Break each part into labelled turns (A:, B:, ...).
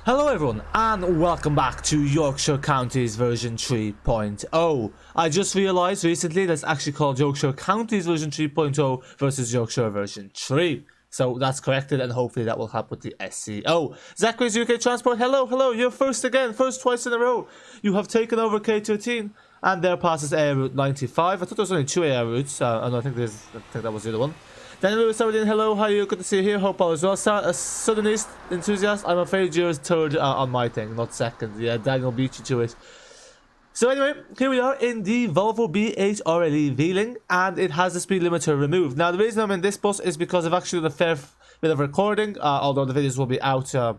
A: Hello everyone and welcome back to Yorkshire Counties version 3.0. I just realised recently that's actually called Yorkshire Counties version 3.0 versus Yorkshire version 3. So that's corrected and hopefully that will help with the SEO. Zachary's UK Transport, hello, you're first again, first twice in a row. You have taken over K13 and there passes Air Route 95. I thought there was only 2 air routes, I think that was the other one. Daniel Lewis, hello, how are you? Good to see you here, hope all is well. Southern East enthusiast, I'm afraid you're third on my thing, not second. Yeah, Daniel beat you to it. So anyway, here we are in the Volvo B8RLE Veiling, and it has the speed limiter removed. Now, the reason I'm in this bus is because I've actually done a fair bit of recording, although the videos will be out, they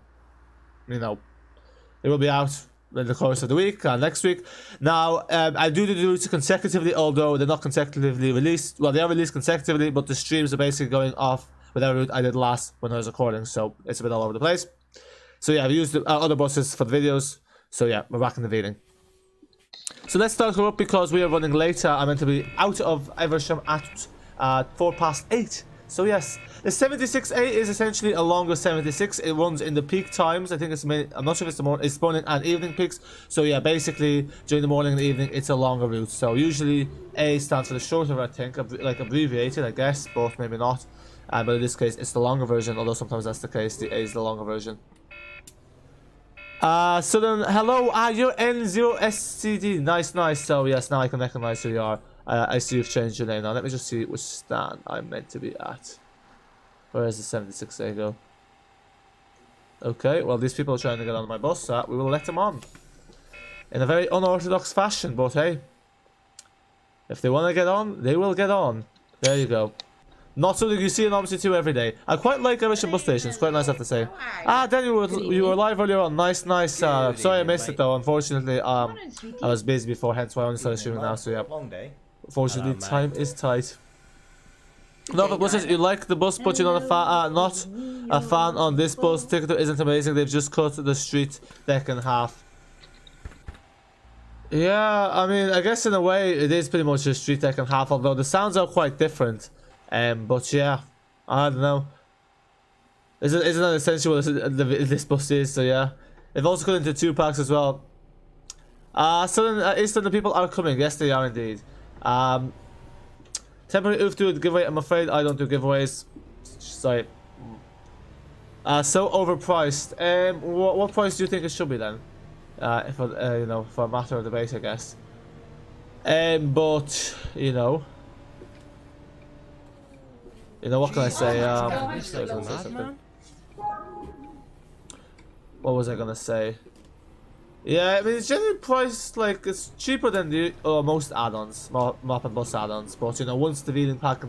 A: will be out in the course of the week, next week. Now, I do the routes consecutively, although they're not consecutively released. Well, they are released consecutively, but the streams are basically going off whatever route I did last when I was recording, so it's a bit all over the place. So yeah, I've used the, other buses for the videos, so yeah, we're back in the Veiling. So let's start her up because we are running later. I'm meant to be out of Eversham at 8:04. So yes, the 76A is essentially a longer 76. It runs in the peak times. I think it's I'm not sure if it's morning and evening peaks. So yeah, basically during the morning and the evening, it's a longer route. So usually A stands for the shorter, I think, like abbreviated, I guess, but maybe not. But in this case, it's the longer version. Although sometimes that's the case, the A is the longer version. Southern, hello. You're N0SCD. Nice. So yes, now I can recognize who you are. I see you've changed your name now. Let me just see which stand I'm meant to be at. Where is the 76A go? Okay, well these people are trying to get on my bus. We will let them on. In a very unorthodox fashion, but hey. If they want to get on, they will get on. There you go. Not something you see in Omsi 2 every day. I quite like Irish bus stations. Quite nice, I have to say. Daniel, you were live earlier on. Nice. Sorry I missed it though. Unfortunately, I was busy before, hence why I only started streaming now. So yeah.
B: Long day.
A: Unfortunately, time is tight. No, but buses, you like the bus, but you're not a fan on this bus. Ticketer isn't amazing. They've just cut the street deck in half. Yeah, I mean, I guess in a way it is pretty much a street deck in half, although the sounds are quite different. But yeah, I don't know. Isn't that essentially what this bus is? So yeah, they've also cut into 2 packs as well. Eastern, the people are coming. Yes, they are indeed. Temporary oof do a giveaway. I'm afraid I don't do giveaways. Sorry. So overpriced. What price do you think it should be then? For for a matter of debate, I guess. But what can I say? What was I gonna say? Yeah, I mean it's generally priced like it's cheaper than the most add-ons, mop and bus add-ons. But once the Veiling pack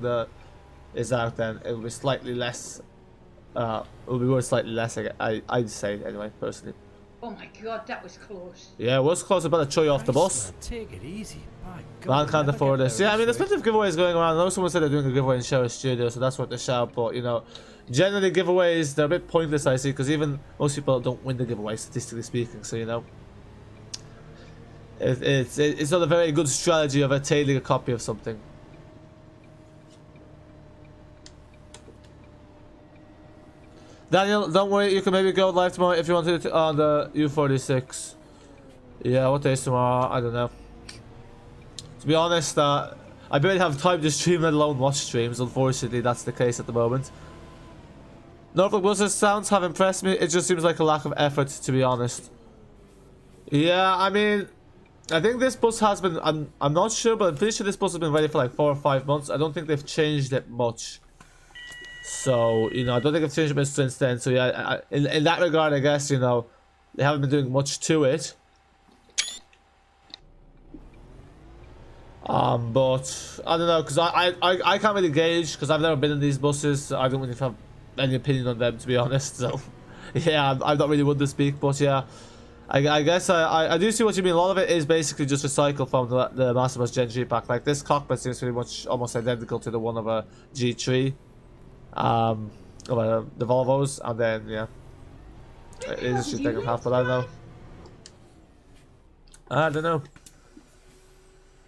A: is out, then it will be slightly less. It will be worth slightly less. I'd say anyway, personally.
C: Oh my god, that was close.
A: Yeah, it was close. About to throw you off the bus.
B: Take it easy.
A: Man can't afford this. Yeah, I mean there's plenty of giveaways going around. I know someone said they're doing a giveaway in Yorkshire Studios, so that's what they shout. But generally giveaways they're a bit pointless, I see, because even most people don't win the giveaway, statistically speaking. So it's not a very good strategy of tailing a copy of something. Daniel, don't worry, you can maybe go live tomorrow if you wanted to on the U46. Yeah, what day is tomorrow? I don't know. To be honest, I barely have time to stream, let alone watch streams. Unfortunately, that's the case at the moment. Norfolk buses sounds have impressed me. It just seems like a lack of effort, to be honest. Yeah, I mean, I think this bus has been. I'm not sure, but I'm pretty sure this bus has been ready for like 4 or 5 months. I don't think they've changed it much. So I don't think I've changed it much since then. So yeah, in that regard, I guess they haven't been doing much to it. But I don't know, because I can't really gauge because I've never been in these buses. So I don't really have any opinion on them, to be honest. So yeah, I'm not really one to speak. But yeah, I guess I do see what you mean. A lot of it is basically just recycled from the Masterswitch Gen 3 pack. Like this cockpit seems pretty much almost identical to the one of a G3. The Volvos, and then yeah, it is just taking half, but I don't know.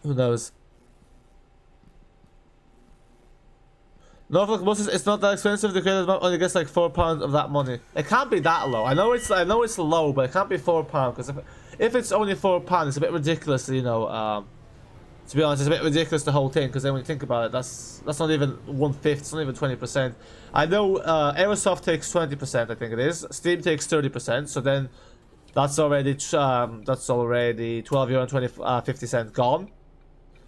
A: Who knows? Norfolk buses, it's not that expensive. The creator only gets like £4 of that money. It can't be that low. I know it's low, but it can't be £4 because if it's only £4, it's a bit ridiculous. You know, to be honest, it's a bit ridiculous the whole thing. Because then when you think about it, that's not even 1/5. It's not even 20%. I know Aerosoft takes 20%. I think it is. Steam takes 30%. So then that's already €12 and 50 cents gone.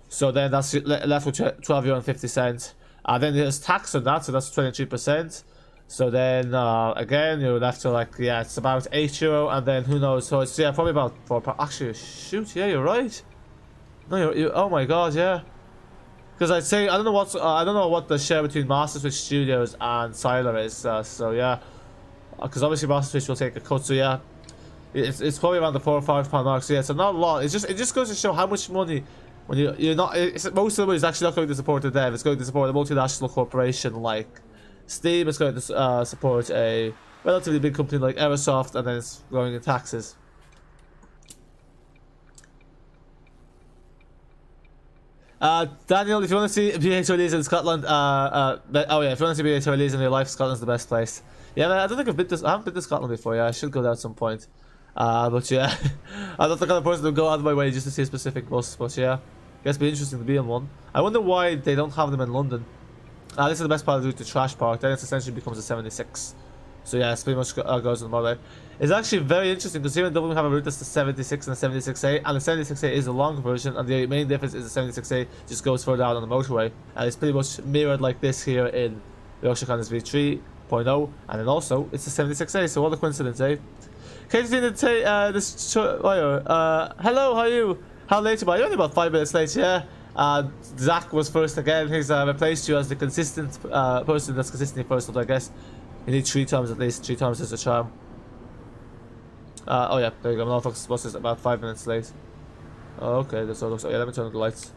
A: So then that's left with €12 and 50 cents. Then there's tax on that, so that's 23%. So then again, you're left to like, yeah, it's about €8, and then who knows? So it's, yeah, probably about £4. Actually, shoot, yeah, you're right. No, you oh my god, yeah. Because I'd say I don't know what the share between Masterswitch Studios and Siler is. So yeah, because obviously Masterswitch will take a cut. So yeah, it's probably around the £4 or £5 mark. So yeah, so not a lot. It just goes to show how much money. When you're not, most of the money is actually not going to support the dev. It's going to support a multinational corporation like Steam. It's going to support a relatively big company like Aerosoft, and then it's going in taxes. Daniel, if you want to see B8RLEs in Scotland, oh yeah, if you want to see B8RLEs in real life, Scotland's the best place. Yeah, man, I don't think I haven't been to Scotland before. Yeah, I should go there at some point. But yeah, I'm not the kind of person to go out of my way just to see a specific bus. But yeah, I guess it'd be interesting to be on one. I wonder why they don't have them in London. This is the best part of the route to Trash Park. Then it essentially becomes a 76. So yeah, it's pretty much goes on the motorway. It's actually very interesting because here in Dublin we have a route that's the 76 and the 76A, and the 76A is the long version, and the main difference is the 76A just goes further out on the motorway, and it's pretty much mirrored like this here in Yorkshire Counties v3.0, and then also it's the 76A. So what a coincidence, eh? Can you see this? Hello, how are you? How late am I? You're only about 5 minutes late, yeah. Zach was first again. He's replaced you as the consistent person that's consistently first up, I guess. You need 3 times at least. 3 times is a charm. Oh yeah, there you go. Norfolk's bus is about 5 minutes late. Oh, okay, that's all looks like. Yeah, let me turn on the lights.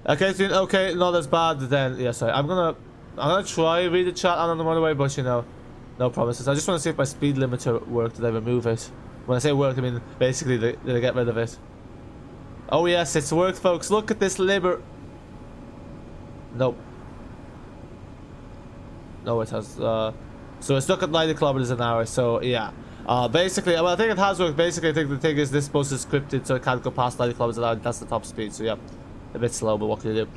A: Okay, not as bad then. Yeah, sorry. I'm gonna try read the chat on the motorway, but you know, no promises. I just want to see if my speed limiter worked. Did they remove it? When I say worked, I mean basically did they get rid of it? Oh yes, it's worked, folks. Look at this Nope. No, it has. So it's stuck at 90 kilometers an hour. So yeah. Basically, well, I think it has worked. Basically, I think the thing is this bus is scripted so it can't go past 90 kilometers an hour. That's the top speed. So yeah, a bit slow, but what can you do?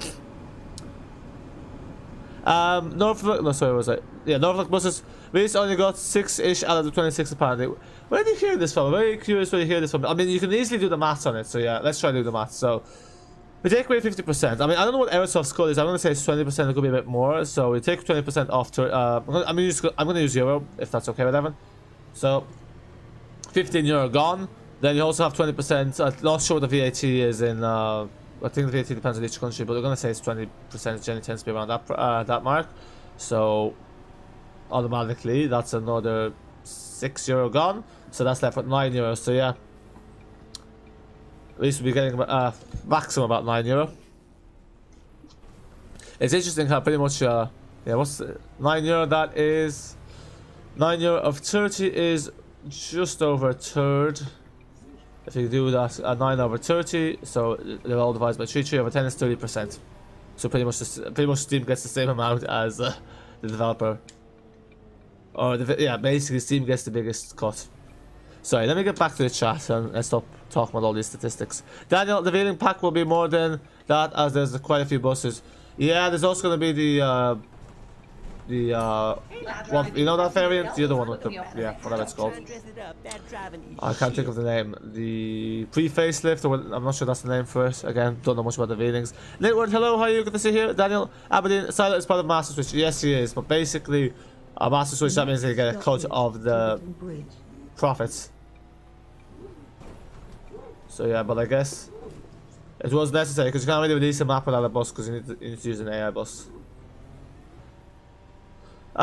A: Norfolk. No, sorry, what was it? Yeah, Norfolk buses. We only got 6-ish out of the 26 apparently. Where did you hear this from? I'm very curious where you hear this from. I mean, you can easily do the maths on it. So yeah, let's try to do the maths. So we take away 50%. I mean, I don't know what Aerosoft's code is. I'm going to say it's 20%. It could be a bit more. So we take 20% off. I'm going to use euro if that's okay with everyone. So €15 gone. Then you also have 20%. I'm not sure what the VAT is in. I think the VAT depends on each country, but we're going to say it's 20%. Generally tends to be around that mark. So automatically that's another €6 gone. So that's left with €9. So yeah, at least we'll be getting maximum about €9. It's interesting how pretty much yeah, what's €9? That is €9 of 30 is just over a third. If you do that, 9 over 30, so they're all divided by 3. 3 over 10 is 30%. So pretty much Steam gets the same amount as the developer. Or yeah, basically Steam gets the biggest cut. Sorry, let me get back to the chat and stop talking about all these statistics. Daniel, the Veiling pack will be more than that as there's quite a few buses. Yeah, there's also going to be one, you know that variant? The other one with the, yeah, whatever it's called. I can't think of the name. The pre-facelift, or I'm not sure that's the name for it. Again, don't know much about the Veilings. Litward, hello, how are you? Good to see you here. Daniel, Addon, Silent is part of Masterswitch. Yes, he is, but basically, Masterswitch, that means they get a cut of the profits. So yeah, but I guess it was necessary because you can't really release a map without a bus because you need to use an AI bus.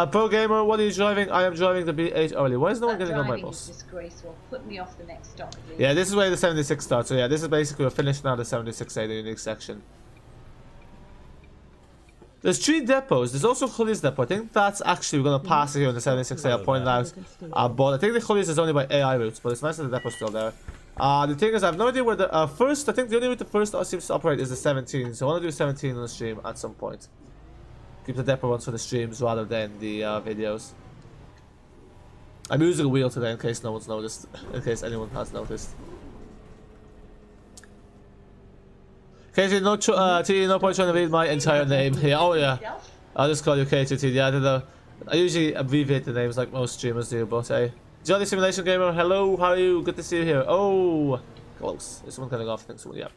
A: Pro Gamer, what are you driving? I am driving the B8RLE. Why is no one getting on my bus?
C: Disgraceful. Put me off the next stop, please.
A: Yeah, this is where the 76 starts. So yeah, this is basically we're finished now. The 76A, the unique section. There's 3 depots. There's also Hully's depot. I think that's actually we're gonna pass it here in the 76A. I'll point it out. But I think the Hully's is only by AI routes. But it's nice that the depot's still there. The thing is, I have no idea where the first. I think the only way the first seems to operate is the 17. So I want to do 17 on the stream at some point. Keep the depot ones for the streams rather than the videos. I'm using a wheel today in case no one's noticed. In case anyone has noticed. KT, no point trying to read my entire name. Yeah, oh yeah. I'll just call you KT. Yeah, I don't know. I usually abbreviate the names like most streamers do, but hey. Jolly Simulation Gamer, hello, how are you? Good to see you here. Oh, close. Is someone cutting off? I think someone, yeah.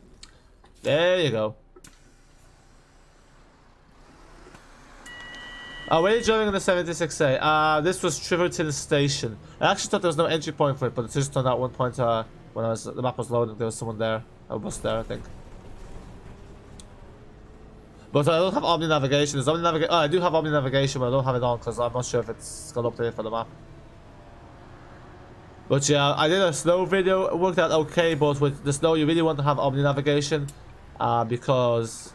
A: There you go. Where are you driving on the 76A? This was Triverton Station. I actually thought there was no entry point for it, but it just turned out one point when the map was loading, there was someone there. A bus there, I think. But I don't have Omni Navigation. I do have Omni Navigation, but I don't have it on because I'm not sure if it's got updated for the map. But yeah, I did a snow video. It worked out okay, but with the snow, you really want to have Omni Navigation because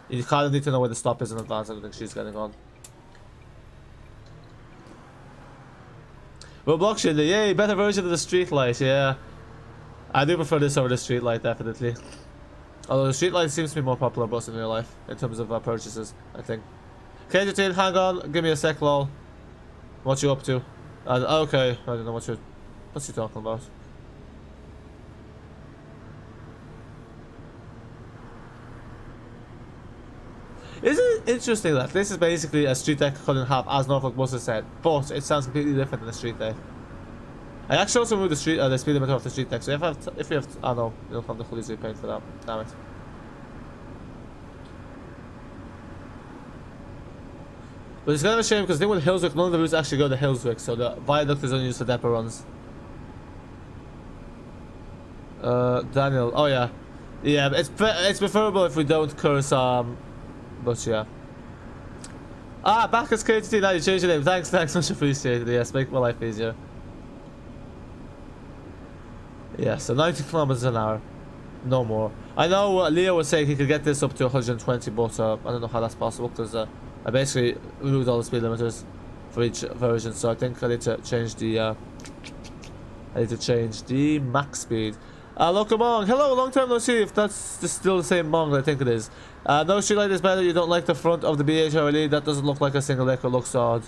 A: you kind of need to know where the stop is in advance. I don't think she's getting on. Roblox Shield, yay, better version of the street light, yeah. I do prefer this over the street light, definitely. Although the street light seems to be more popular boss in real life, in terms of purchases, I think. KJ, hang on, give me a sec, lol. What you up to? Okay, I don't know what's he talking about. Isn't it interesting that this is basically a street deck couldn't have, as Norfolk buses said, but it sounds completely different than a street deck. I actually also moved the speed limiter off the street deck, so if you have, oh no, you don't have the fully repaint for that, damn it. But it's kind of a shame because the thing with Hillswick, none of the routes actually go to Hillswick, so the viaduct is only used for depot runs. Daniel, oh yeah. Yeah, it's preferable if we don't curse, but yeah. Back as KTT, now you changed your name. Thanks, much appreciated. Yes, make my life easier. Yeah, so 90 kilometers an hour. No more. I know Leo was saying he could get this up to 120, but I don't know how that's possible because I basically removed all the speed limiters for each version, so I think I need to change the max speed. Locomong, hello, long time no see. If that's still the same Mong, I think it is. No street light is better. You don't like the front of the B8RLE. That doesn't look like a single decker. Looks odd.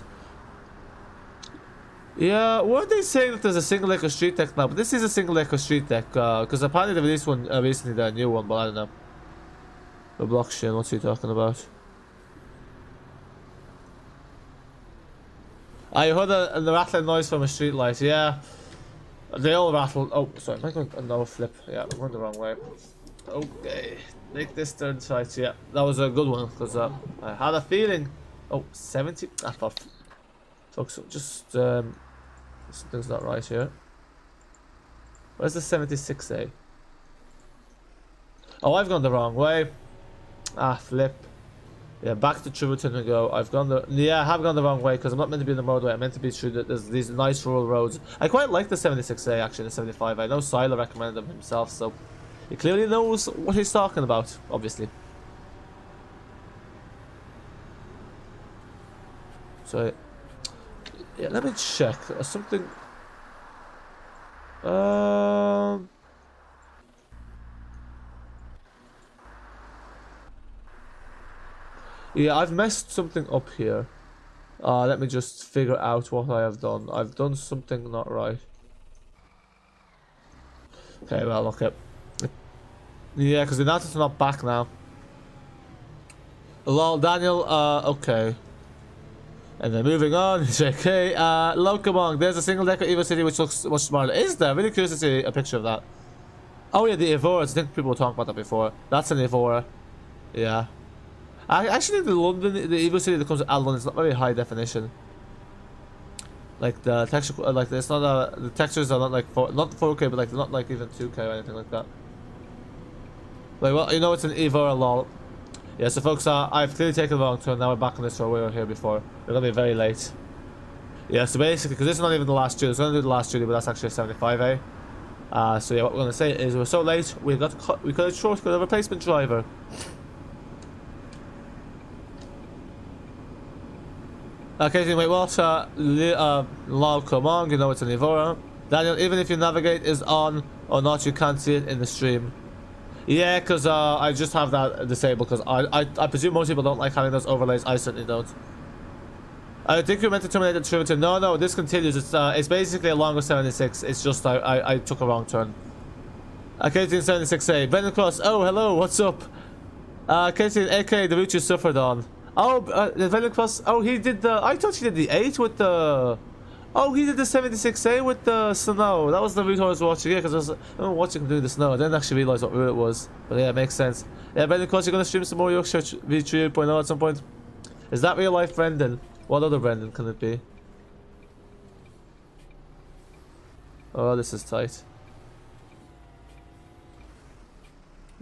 A: Yeah, weren't they saying that there's a single decker street deck now? But this is a single decker street deck because apparently they released one recently, the new one, but I don't know. The blockchain, what's he talking about? I heard a rattling noise from a street light. Yeah. They all rattle. Oh, sorry, am I going another flip? Yeah, I'm going the wrong way. Okay, make this turn right. Yeah, that was a good one because I had a feeling. Oh, 70. I thought. Folks, just something's not right here. Where's the 76A? Oh, I've gone the wrong way. Flip. Yeah, back to Triverton we go. I have gone the wrong way because I'm not meant to be in the motorway. I'm meant to be through there's these nice rural roads. I quite like the 76A actually, the 75. I know Silo recommended them himself, so he clearly knows what he's talking about, obviously. So, yeah, let me check. Something. Yeah, I've messed something up here. Let me just figure out what I have done. I've done something not right. Okay, well, okay. Yeah, because the announcements are not back now. Lol, Daniel, okay. And then moving on, JK, Locomong, there's a single decker Evo City which looks much smarter. Is there? Really curious to see a picture of that. Oh yeah, the Evora, I think people were talking about that before. That's an Evora. Yeah. I actually think the Evo City that comes with Addon is not very high definition. Like the texture, like it's not the textures are not like not 4K, but like they're not like even 2K or anything like that. Like, well, you know it's an Evora, lol. Yeah, so folks, I've clearly taken the wrong turn. Now we're back on this road. We were here before. We're gonna be very late. Yeah, so basically, because this is not even the last Judy, it's gonna do the last Judy, but that's actually a 75A. So yeah, what we're gonna say is we're so late. We got a shortcut, a replacement driver. Okay, wait, what? Lol, come on, you know it's an Evora. Daniel, even if your navigate is on or not, you can't see it in the stream. Yeah, because I just have that disabled because I presume most people don't like having those overlays. I certainly don't. I think you're meant to terminate the trip. No, this continues. It's basically along with 76. It's just I took a wrong turn. Katie 76A. Brendan Cross. Oh, hello. What's up? Katie, aka the route you suffered on. Oh, Brendan Cross. Oh, he did the. I thought he did the 8 with the. Oh, he did the 76A with the snow. That was the route I was watching. Yeah, because I was watching him do the snow. I didn't actually realize what route it was. But yeah, it makes sense. Yeah, Brendan Cross, you're gonna stream some more Yorkshire v3.0 at some point. Is that real life, Brendan? What other Brendan can it be? Oh, this is tight.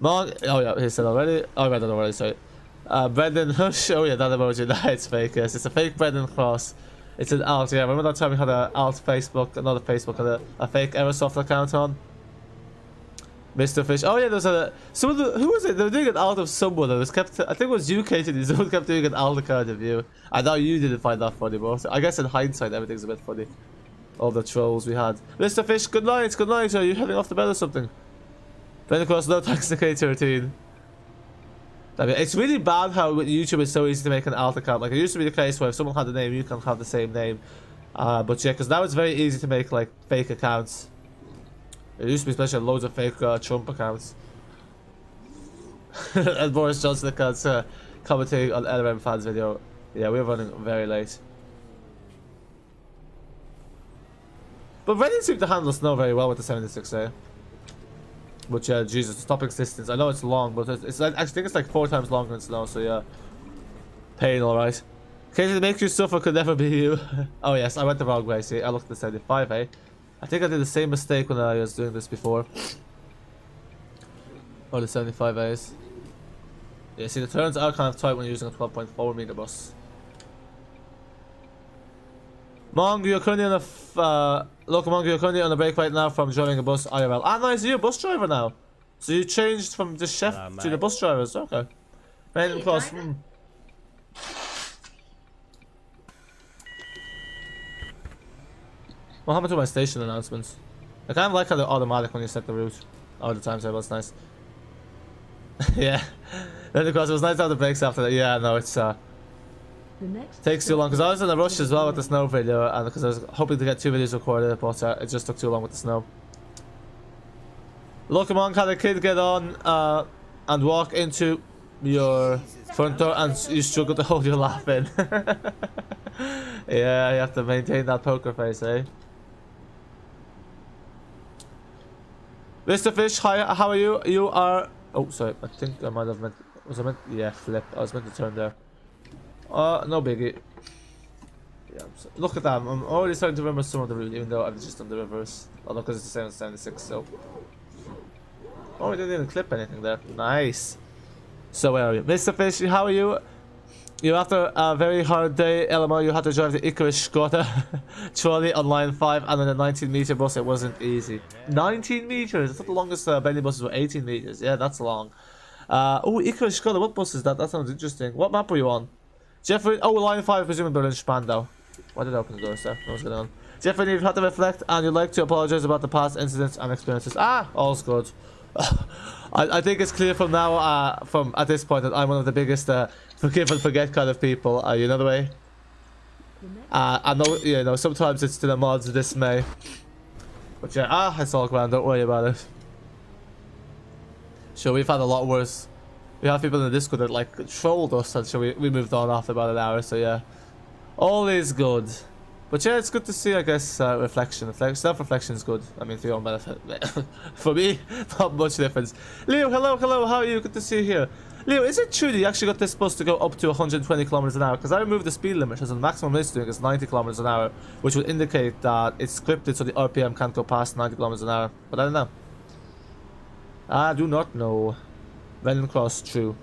A: Oh yeah, he said already. Oh, I read it already, sorry. Brendan Hush. Oh yeah, that emoji. Nah, it's fake, yes. It's a fake Brendan Cross. It's an alt, yeah. Remember that time we had an alt Facebook, another Facebook, and a fake Aerosoft account on? Mr. Fish. Oh yeah, there's a... who was it? They were doing it out of someone. It was kept... I think it was you, Katie. Someone kept doing an alt account of you. I know you didn't find that funny, but I guess in hindsight, everything's a bit funny. All the trolls we had. Mr. Fish, good night. Good night. Are you heading off to bed or something? Then of course, no thanks to K13. I mean, it's really bad how with YouTube it's so easy to make an alt account. Like, it used to be the case where if someone had a name, you can have the same name. But yeah, because now it's very easy to make, like, fake accounts. It used to be especially loads of fake Trump accounts. And Boris Johnson accounts commenting on LRM fans video. Yeah, we're running very late. But Reddit seemed to handle snow very well with the 76A. But yeah, Jesus, stopping distance. I know it's long, but it's like, I think it's like 4 times longer than snow, so yeah. Pain, alright. Case that makes you suffer could never be you. Oh yes, I went the wrong way, see. I looked at the 75A. I think I did the same mistake when I was doing this before. Or the 75As. Yeah, see, the turns are kind of tight when you're using a 12.4 meter bus. Mong, you're currently on a local Mong, you're currently on a break right now from joining a bus IRL. Ah, nice, you're a bus driver now. So you changed from the chef to the bus drivers. Okay. Random class. What happened to my station announcements? I kind of like how they're automatic when you set the route. Oh, the timetable, it's nice. Yeah. Then of course it was nice to have the breaks after that. Yeah, no, it's takes too long because I was in a rush as well with the snow video, and because I was hoping to get 2 videos recorded, but it just took too long with the snow. Look, Monk had a kid get on and walk into your front door, and you struggle to hold your laugh in. Yeah, you have to maintain that poker face, eh? Mr. Fish, hi, how are you? You are... Oh, sorry, I think I might have meant... Was I meant... Yeah, flip. I was meant to turn there. No biggie. Yeah, look at that. I'm already starting to remember some of the route, even though I've just done the reverse. Although, because it's the same as 76, so... Oh, we didn't even clip anything there. Nice. So, where are you? Mr. Fish, how are you? You after a very hard day, LMO, you had to drive the Icarus Skoda trolley on line 5 and on a 19-meter bus. It wasn't easy. 19 meters? I thought the longest Bentley buses were 18 meters. Yeah, that's long. Oh, Icarus Skoda, what bus is that? That sounds interesting. What map were you on? Jeffrey, oh, line 5, presumably Berlin Spandau. Why did I open the doors there? What's going on? Jeffrey, you've had to reflect and you'd like to apologize about the past incidents and experiences. Ah, all's good. I think it's clear from now, from at this point, that I'm one of the biggest forgive and forget kind of people. You know the way. I know, you know, sometimes it's to the mod's dismay. But yeah, it's all grand. Don't worry about it. Sure, we've had a lot worse. We have people in the Discord that like trolled us, and so we moved on after about an hour. So yeah, all is good. But yeah, it's good to see, I guess, reflection. Self-reflection is good. I mean, for your own benefit. For me, not much difference. Leo, hello, how are you? Good to see you here. Leo, is it true that you actually got this bus to go up to 120 kilometers an hour? Because I removed the speed limit, so the maximum it's doing is 90 kilometers an hour, which would indicate that it's scripted so the RPM can't go past 90 kilometers an hour. But I don't know. I do not know. Venom Cross, true.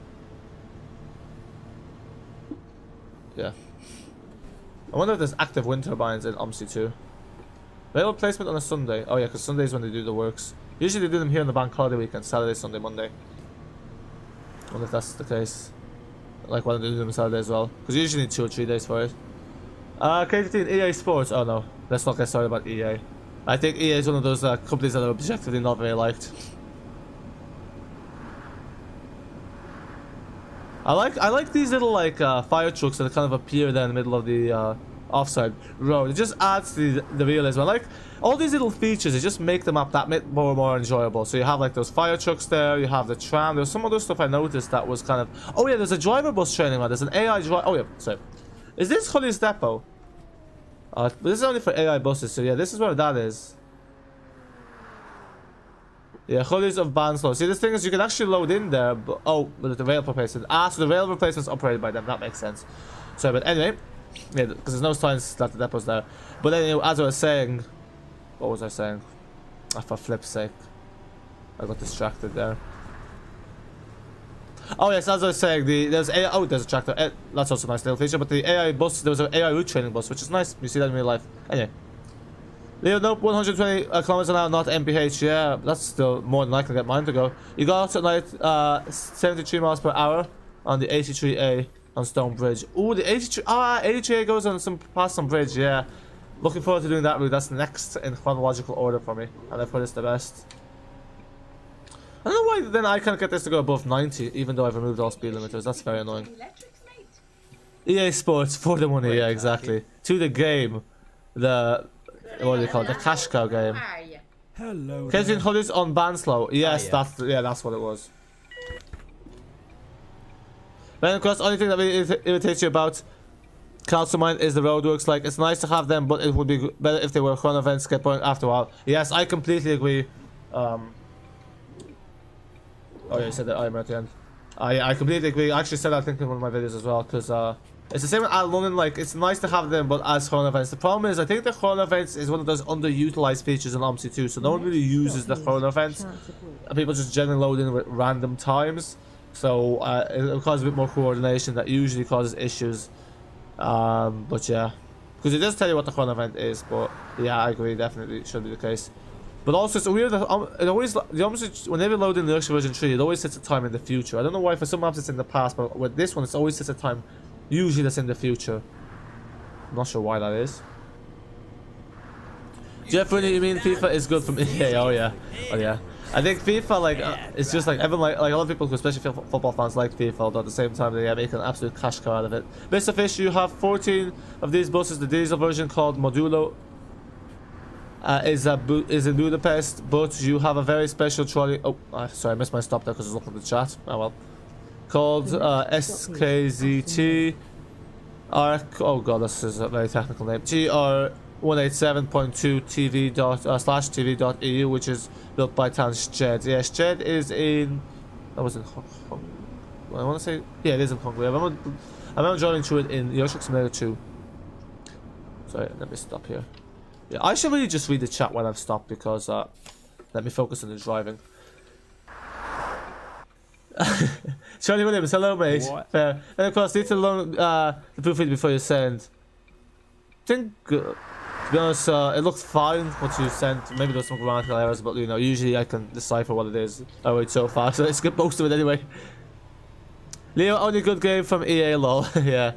A: Yeah. I wonder if there's active wind turbines in Omsi too. Rail placement on a Sunday. Oh yeah, because Sunday is when they do the works. Usually they do them here on the bank holiday weekend. Saturday, Sunday, Monday. I wonder if that's the case. Like why don't they do them Saturday as well? Because you usually need 2 or 3 days for it. K15 EA Sports. Oh no. Let's not get started about EA. I think EA is one of those companies that are objectively not very liked. I like these little like fire trucks that kind of appear there in the middle of the offside road. It just adds to the realism. I like all these little features. It just make the map that bit more enjoyable. So you have like those fire trucks there. You have the tram. There's some other stuff I noticed that was kind of. Oh yeah, there's a driver bus training one. There's an AI driver. Oh yeah, sorry. Is this Hully's depot? But this is only for AI buses. So yeah, this is where that is. Yeah, Hullies of Banslow. See, this thing is you can actually load in there, but but the rail replacement. So the rail replacement's operated by them. That makes sense. Sorry, but anyway, yeah, because there's no signs that the depot's there. But anyway, as I was saying, what was I saying? For flip's sake, I got distracted there. Oh yes, as I was saying, there's AI. There's a tractor. That's also a nice little feature. But the AI bus, there was an AI route training bus, which is nice. You see that in real life. Anyway. Leo, nope, 120 kilometers an hour, not MPH. Yeah, that's still more than likely to get mine to go. You got out at night, 73 miles per hour on the 83A on Stone Bridge. Ooh, the 83A goes on past some bridge. Yeah, looking forward to doing that route. That's next in chronological order for me, and I put this the best. I don't know why then I can't get this to go above 90, even though I've removed all speed limiters. That's very annoying. EA Sports for the money. Yeah, exactly. To the game, what do you call it? The cash cow game.
B: Hello.
A: Kensington Hullies on Banslow. Yes, that's what it was. Then of course, only thing that really irritates you about Council Mine is the roadworks. Like, it's nice to have them, but it would be better if they were chrono events get going after a while. Yes, I completely agree. Oh yeah, you said that I'm at the end. I completely agree. I actually said that I think in one of my videos as well, because it's the same with London. Like, it's nice to have them, but as chrono events. The problem is, I think the chrono events is one of those underutilized features in Omsi 2, so no one really uses the chrono events. And people just generally load in with random times, so it'll cause a bit more coordination that usually causes issues. But yeah, because it does tell you what the chrono event is. But yeah, I agree. Definitely should be the case. But also, it's weird that it always, whenever you load in the Yorkshire version 3, it always sets a time in the future. I don't know why for some maps it's in the past, but with this one, it's always sets a time. Usually that's in the future. I'm not sure why that is. Jeff, when you mean FIFA is good from EA? Oh yeah, oh yeah. I think FIFA, like, it's just like everyone, like a lot of people, especially football fans, like FIFA. Although at the same time, they make an absolute cash cow out of it. Mr. Fish, you have 14 of these buses. The diesel version called Modulo is in Budapest, but you have a very special trolley. Oh, sorry, I missed my stop there because I was looking at the chat. Oh well. Called SKZT ARC. Oh god, this is a very technical name. GR187.2 TV./TV.EU, which is built by Tan Shed. Yeah, Shed is in. That was in Hong. I want to say, yeah, it is in Hungary. I remember driving through it in Yorkshire Simulator 2. Sorry, let me stop here. Yeah, I should really just read the chat when I've stopped because let me focus on the driving. Charlie Williams, hello mate. Fair. And of course, need to learn the proofread before you send. I think, to be honest, it looks fine what you sent. Maybe there's some grammatical errors, but you know, usually I can decipher what it is. I read so far, so let's skip most of it anyway. Leo, only good game from EA, lol. Yeah.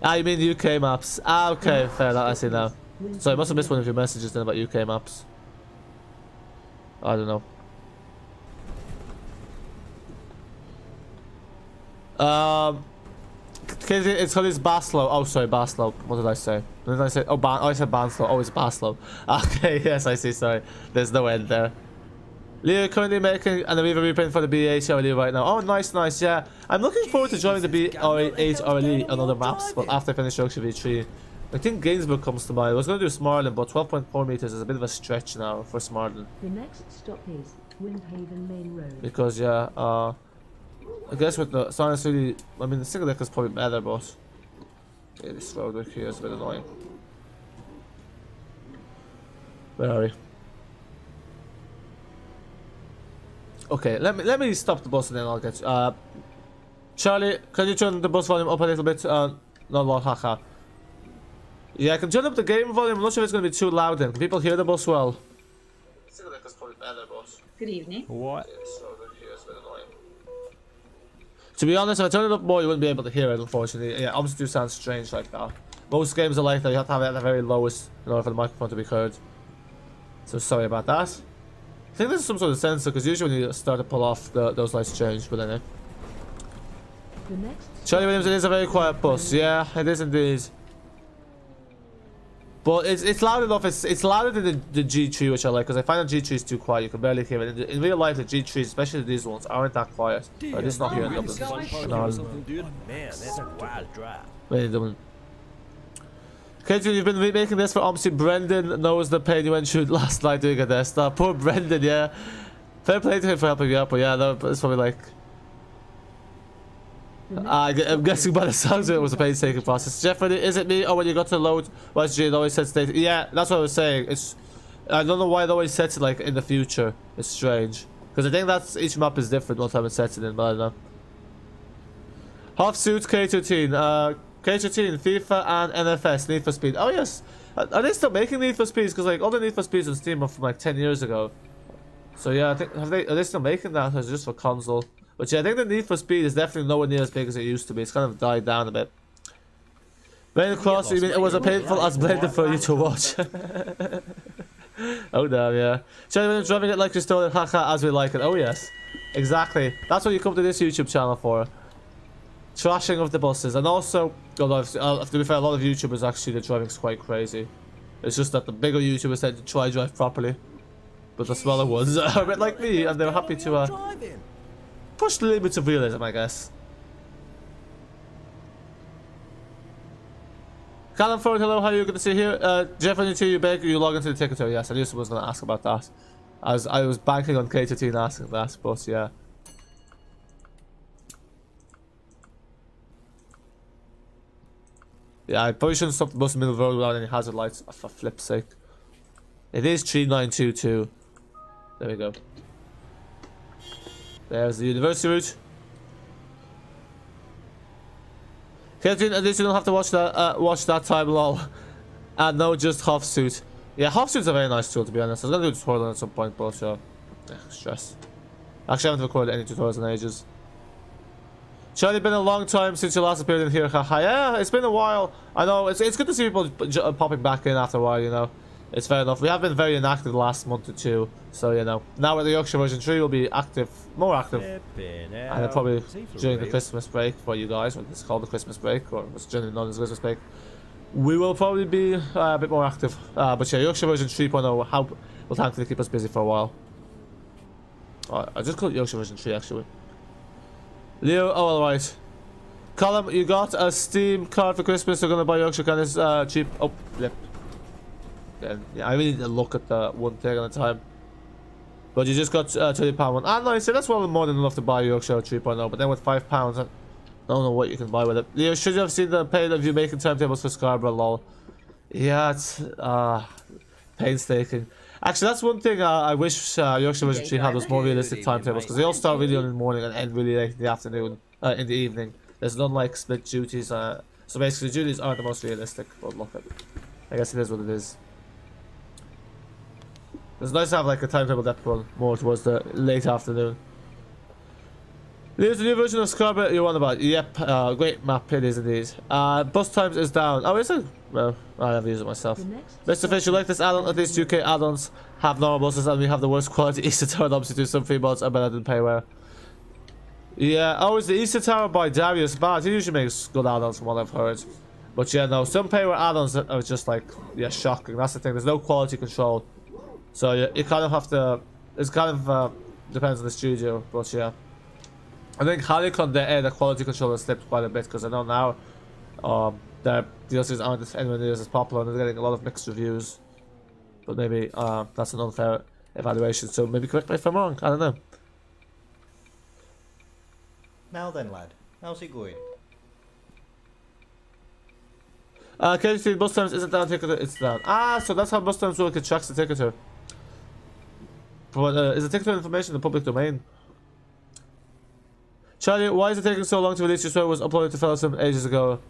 A: You mean the UK maps? Okay, fair enough, I see now. So I must have missed one of your messages then about UK maps. I don't know. It's Hully's Baslow. Oh, sorry, Baslow. What did I say? What did I say? Oh, I said Banslow. Oh, it's Baslow. Okay, yes, I see. Sorry. There's no end there. Leo currently making an Aviva reprint for the B8RLE right now. Oh, nice, nice. Yeah, I'm looking forward to joining the B8RLE on other maps, but after I finish Yorkshire V3. I think Gainsborough comes to mind. I was going to do Smarland, but 12.4 meters is a bit of a stretch now for Smarland.
D: The next stop is Windhaven Main Road.
A: Because yeah, I guess with the Silence really, I mean the single deck is probably better, but yeah, this road here is a bit annoying. Where are we? Okay, let me stop the bus and then I'll get Charlie, can you turn the bus volume up a little bit? Not a lot, haha. Yeah, I can turn up the game volume. I'm not sure if it's going to be too loud then. Can people hear the bus well? The single deck is probably better, but
C: Good evening.
B: What?
A: yeah, this road here is a bit annoying. To be honest, if I turn it up more, you wouldn't be able to hear it, unfortunately. Yeah, obviously do sound strange like that. Most games are like that. You have to have it at the very lowest in order for the microphone to be heard. So sorry about that. I think this is some sort of sensor, because usually when you start to pull off, those lights change, but anyway.
D: The next
A: Charlie Williams, it is a very quiet bus. Yeah, it is indeed. But it's loud enough. It's louder than the G3, which I like, because I find the G3 is too quiet. You can barely hear it. In real life, the G3s, especially these ones, aren't that quiet. Or at least not here in Dublin. No,
B: Man, that's a wild drive.
A: wait in Dublin. Katie, you've been remaking this for Omsi. Brendan knows the pain you went through last night doing a desktop. Poor Brendan, yeah. Fair play to him for helping you out, but yeah, no, it's probably like... I'm guessing by the sounds of it was a painstaking process. Jeffrey, is it me? Oh, when you got to load YG, it always said state. Yeah, that's what I was saying. It's... I don't know why it always sets it like in the future. It's strange. Because I think that's... each map is different what time it sets it in, but I don't know. Half suit K13. K13, FIFA and NFS, Need for Speed. Oh yes! Are they still making Need for Speeds? Because like all the Need for Speeds on Steam are from like 10 years ago. So yeah, I think are they still making that or is it just for console? But yeah, I think the Need for Speed is definitely nowhere near as big as it used to be. It's kind of died down a bit. Rain across, you mean it was a painful as blended for you to watch. Oh damn, yeah. Charlie, when driving it like you stole it, haha, as we like it. Oh yes, exactly. That's what you come to this YouTube channel for. Trashing of the buses, and also, to be fair, a lot of YouTubers actually, the driving's quite crazy. It's just that the bigger YouTubers tend to try drive properly, but the smaller ones are a bit like me, and they're happy to push the limits of realism, I guess. Callum Ford, hello, how are you? Good to see you here. Jeff, when you beg, you log into the ticketer. Yes, I knew someone was going to ask about that. I was banking on K13 asking that, but yeah. Yeah, I probably shouldn't stop the bus in the middle of the road without any hazard lights, for flip's sake. It is 3922. There we go. There's the university route. Catherine, at least you don't have to watch that time, lol. And no, just half suit. Yeah, half suit's a very nice tool, to be honest. I was gonna do a tutorial at some point, but yeah, stress. Actually, I haven't recorded any tutorials in ages. Charlie, been a long time since you last appeared in here, haha. Yeah, it's been a while. I know, it's good to see people popping back in after a while, you know. It's fair enough. We have been very inactive the last month or two, so you know. Now with the Yorkshire version 3, we'll be active, more active. And probably during the Christmas break for you guys, what it's called the Christmas break, or what's generally known as Christmas break. We will probably be a bit more active. But yeah, Yorkshire version 3.0 will thankfully keep us busy for a while. I just call it Yorkshire version 3 actually. Leo, oh alright. Colin, you got a Steam card for Christmas, you're gonna buy Yorkshire Counties cheap. Oh, flip. Yeah, I really need to look at the one thing at a time. But you just got £20 one. Ah, nice, that's well more than enough to buy Yorkshire 3.0, but then with £5, I don't know what you can buy with it. Leo, should you have seen the pain of you making timetables for Scarborough, lol? Yeah, it's painstaking. Actually, that's one thing I wish Yorkshire version 3 had was more realistic timetables, because they all start really early in the morning and end really late in the afternoon, in the evening. There's none like split duties, so basically duties aren't the most realistic, but look, I guess it is what it is. It's nice to have like a timetable that run more towards the late afternoon. There's a new version of Scarborough you're on about. Yep, great map it is indeed. Bus times is down. Oh, is it? Well, I never use it myself. Mr. Fish, you like this add-on? At least UK add-ons have normal buses and we have the worst quality Easter Tower. Obviously, do some free mods are better than payware. Yeah, oh, is the Easter Tower by Darius bad? He usually makes good add-ons from what I've heard. But yeah, no, some payware add-ons are just like, yeah, shocking. That's the thing. There's no quality control. So you kind of have to, it's kind of, depends on the studio, but yeah. I think Halicon, the quality control has slipped quite a bit, because I know now, their DLCs aren't anywhere near as popular, and they're getting a lot of mixed reviews. But maybe, that's an unfair evaluation, so maybe correct me if I'm wrong, I don't know.
B: Now then, lad, how's it going?
A: KFC bus times isn't down, ticketer, it's down. Ah, so that's how bus times work, it tracks the ticketer. But is the ticketer information in the public domain? Charlie, why is it taking so long to release your story? Was uploaded to Fellowship ages ago.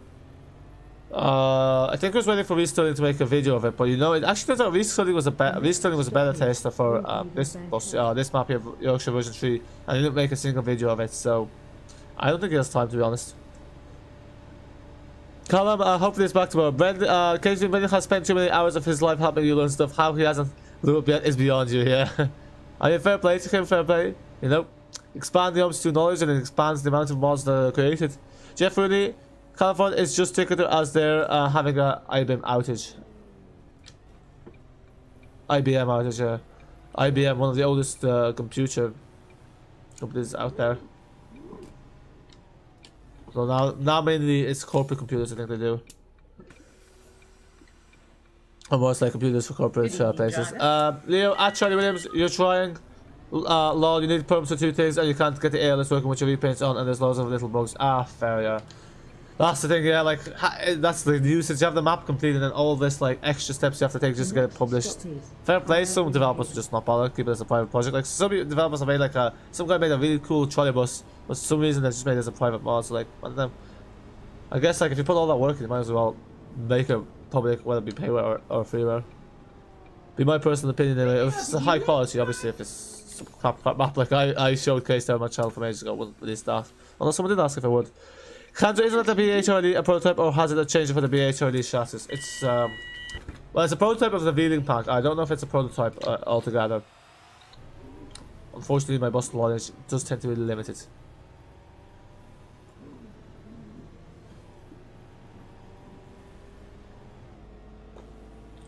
A: I think I was waiting for Restudying to make a video of it, but you know, it actually turns out Restudying was a better tester for this map here, Yorkshire version 3, and he didn't make a single video of it, so I don't think he has time, to be honest. Colin, hopefully it's back tomorrow. Brendan has spent too many hours of his life helping you learn stuff. How he hasn't It's beyond you, yeah. I mean, fair play to him, fair play. You know, expand the Omsi to knowledge and it expands the amount of mods that are created. Jeff Rooney, California is just ticketed as they're having a IBM outage. IBM outage, yeah. IBM, one of the oldest computer companies out there. So now mainly it's corporate computers, I think they do. Almost like computers for corporate places. Leo, at Charlie Williams, you're trying. Lol, you need perms for 2 things and you can't get the ALS working with your repaints on and there's loads of little bugs. Ah, fair, yeah. That's the thing, yeah, like, that's the usage. You have the map completed and all this, like, extra steps you have to take just to get it published. Fair play, some developers will just not bother, keep it as a private project. Like, some developers have made, like, some guy made a really cool trolley bus, but for some reason they just made it as a private mod, so, like, one of them. I guess, like, if you put all that work in, you might as well make it public, whether it be payware or freeware. Be my personal opinion, anyway. If it's a high quality, obviously, if it's some crap map, like I showcased there on my channel from ages ago, wouldn't release that. Although someone did ask if I would. Isn't it the B8RLE a prototype or has it a change for the B8RLE chassis? It's well, it's a prototype of the Veiling pack. I don't know if it's a prototype altogether. Unfortunately, my Boston knowledge does tend to be limited.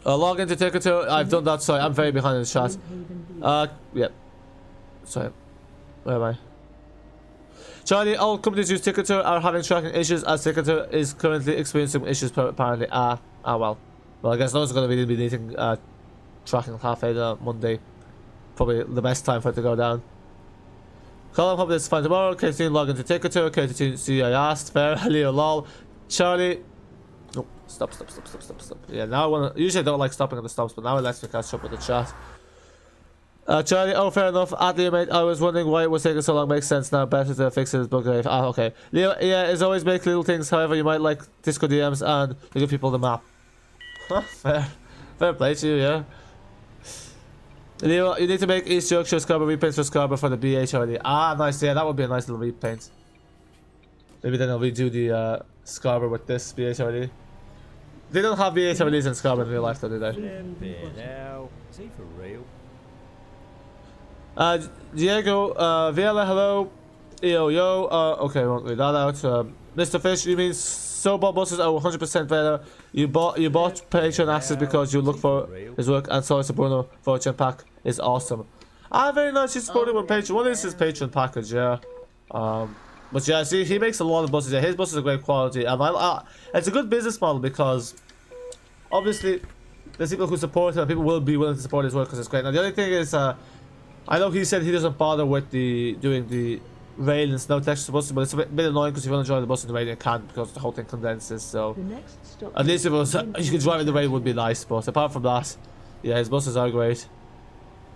A: Log into Ticketer. I've done that. Sorry, I'm very behind in the chat. Yeah. Sorry. Where am I? Charlie, all companies use Ticketer are having tracking issues as Ticketer is currently experiencing issues apparently. Well, I guess no one's going to really be needing tracking half Monday. Probably the best time for it to go down. Colin, hope this is fine tomorrow. K13 log into Ticketer. K13 see I asked. Fair. Leo lol. Charlie. Oh, stop. Yeah, now I want to. Usually I don't like stopping at the stops, but now it lets me catch up with the chat. Charlie, oh fair enough. Leo, mate, I was wondering why it was taking so long. Makes sense now. Better to fix it as bug life. Okay. Leo, yeah, it's always make little things. However, you might like Discord DMs and you give people the map. Fair play to you, yeah. Leo, you need to make East Yorkshire Scarborough repaints for Scarborough for the B8RLE. Nice. Yeah, that would be a nice little repaint. Maybe then I'll redo the Scarborough with this B8RLE. They don't have B8RLEs in Scarborough in real life, though, do they?
B: Now, is he for real?
A: Diego, Viola, hello. Yo, okay, won't read that out. Mr. Fish, you mean Sobot buses are 100% better. You bought Patreon access because you look for his work and saw it's a Bruno Fortune pack is awesome. Very nice. He's supporting on Patreon. What is his Patreon package? Yeah. But yeah, see, he makes a lot of buses. Yeah, his buses are great quality, and it's a good business model because obviously there's people who support him. And people will be willing to support his work because it's great. Now the only thing is, I know he said he doesn't bother with doing the rail and snow texture buses, but it's a bit annoying because if you want to drive the bus in the rain, you can't because the whole thing condenses. So at least if it was, you could drive in the rain would be nice. But apart from that, yeah, his buses are great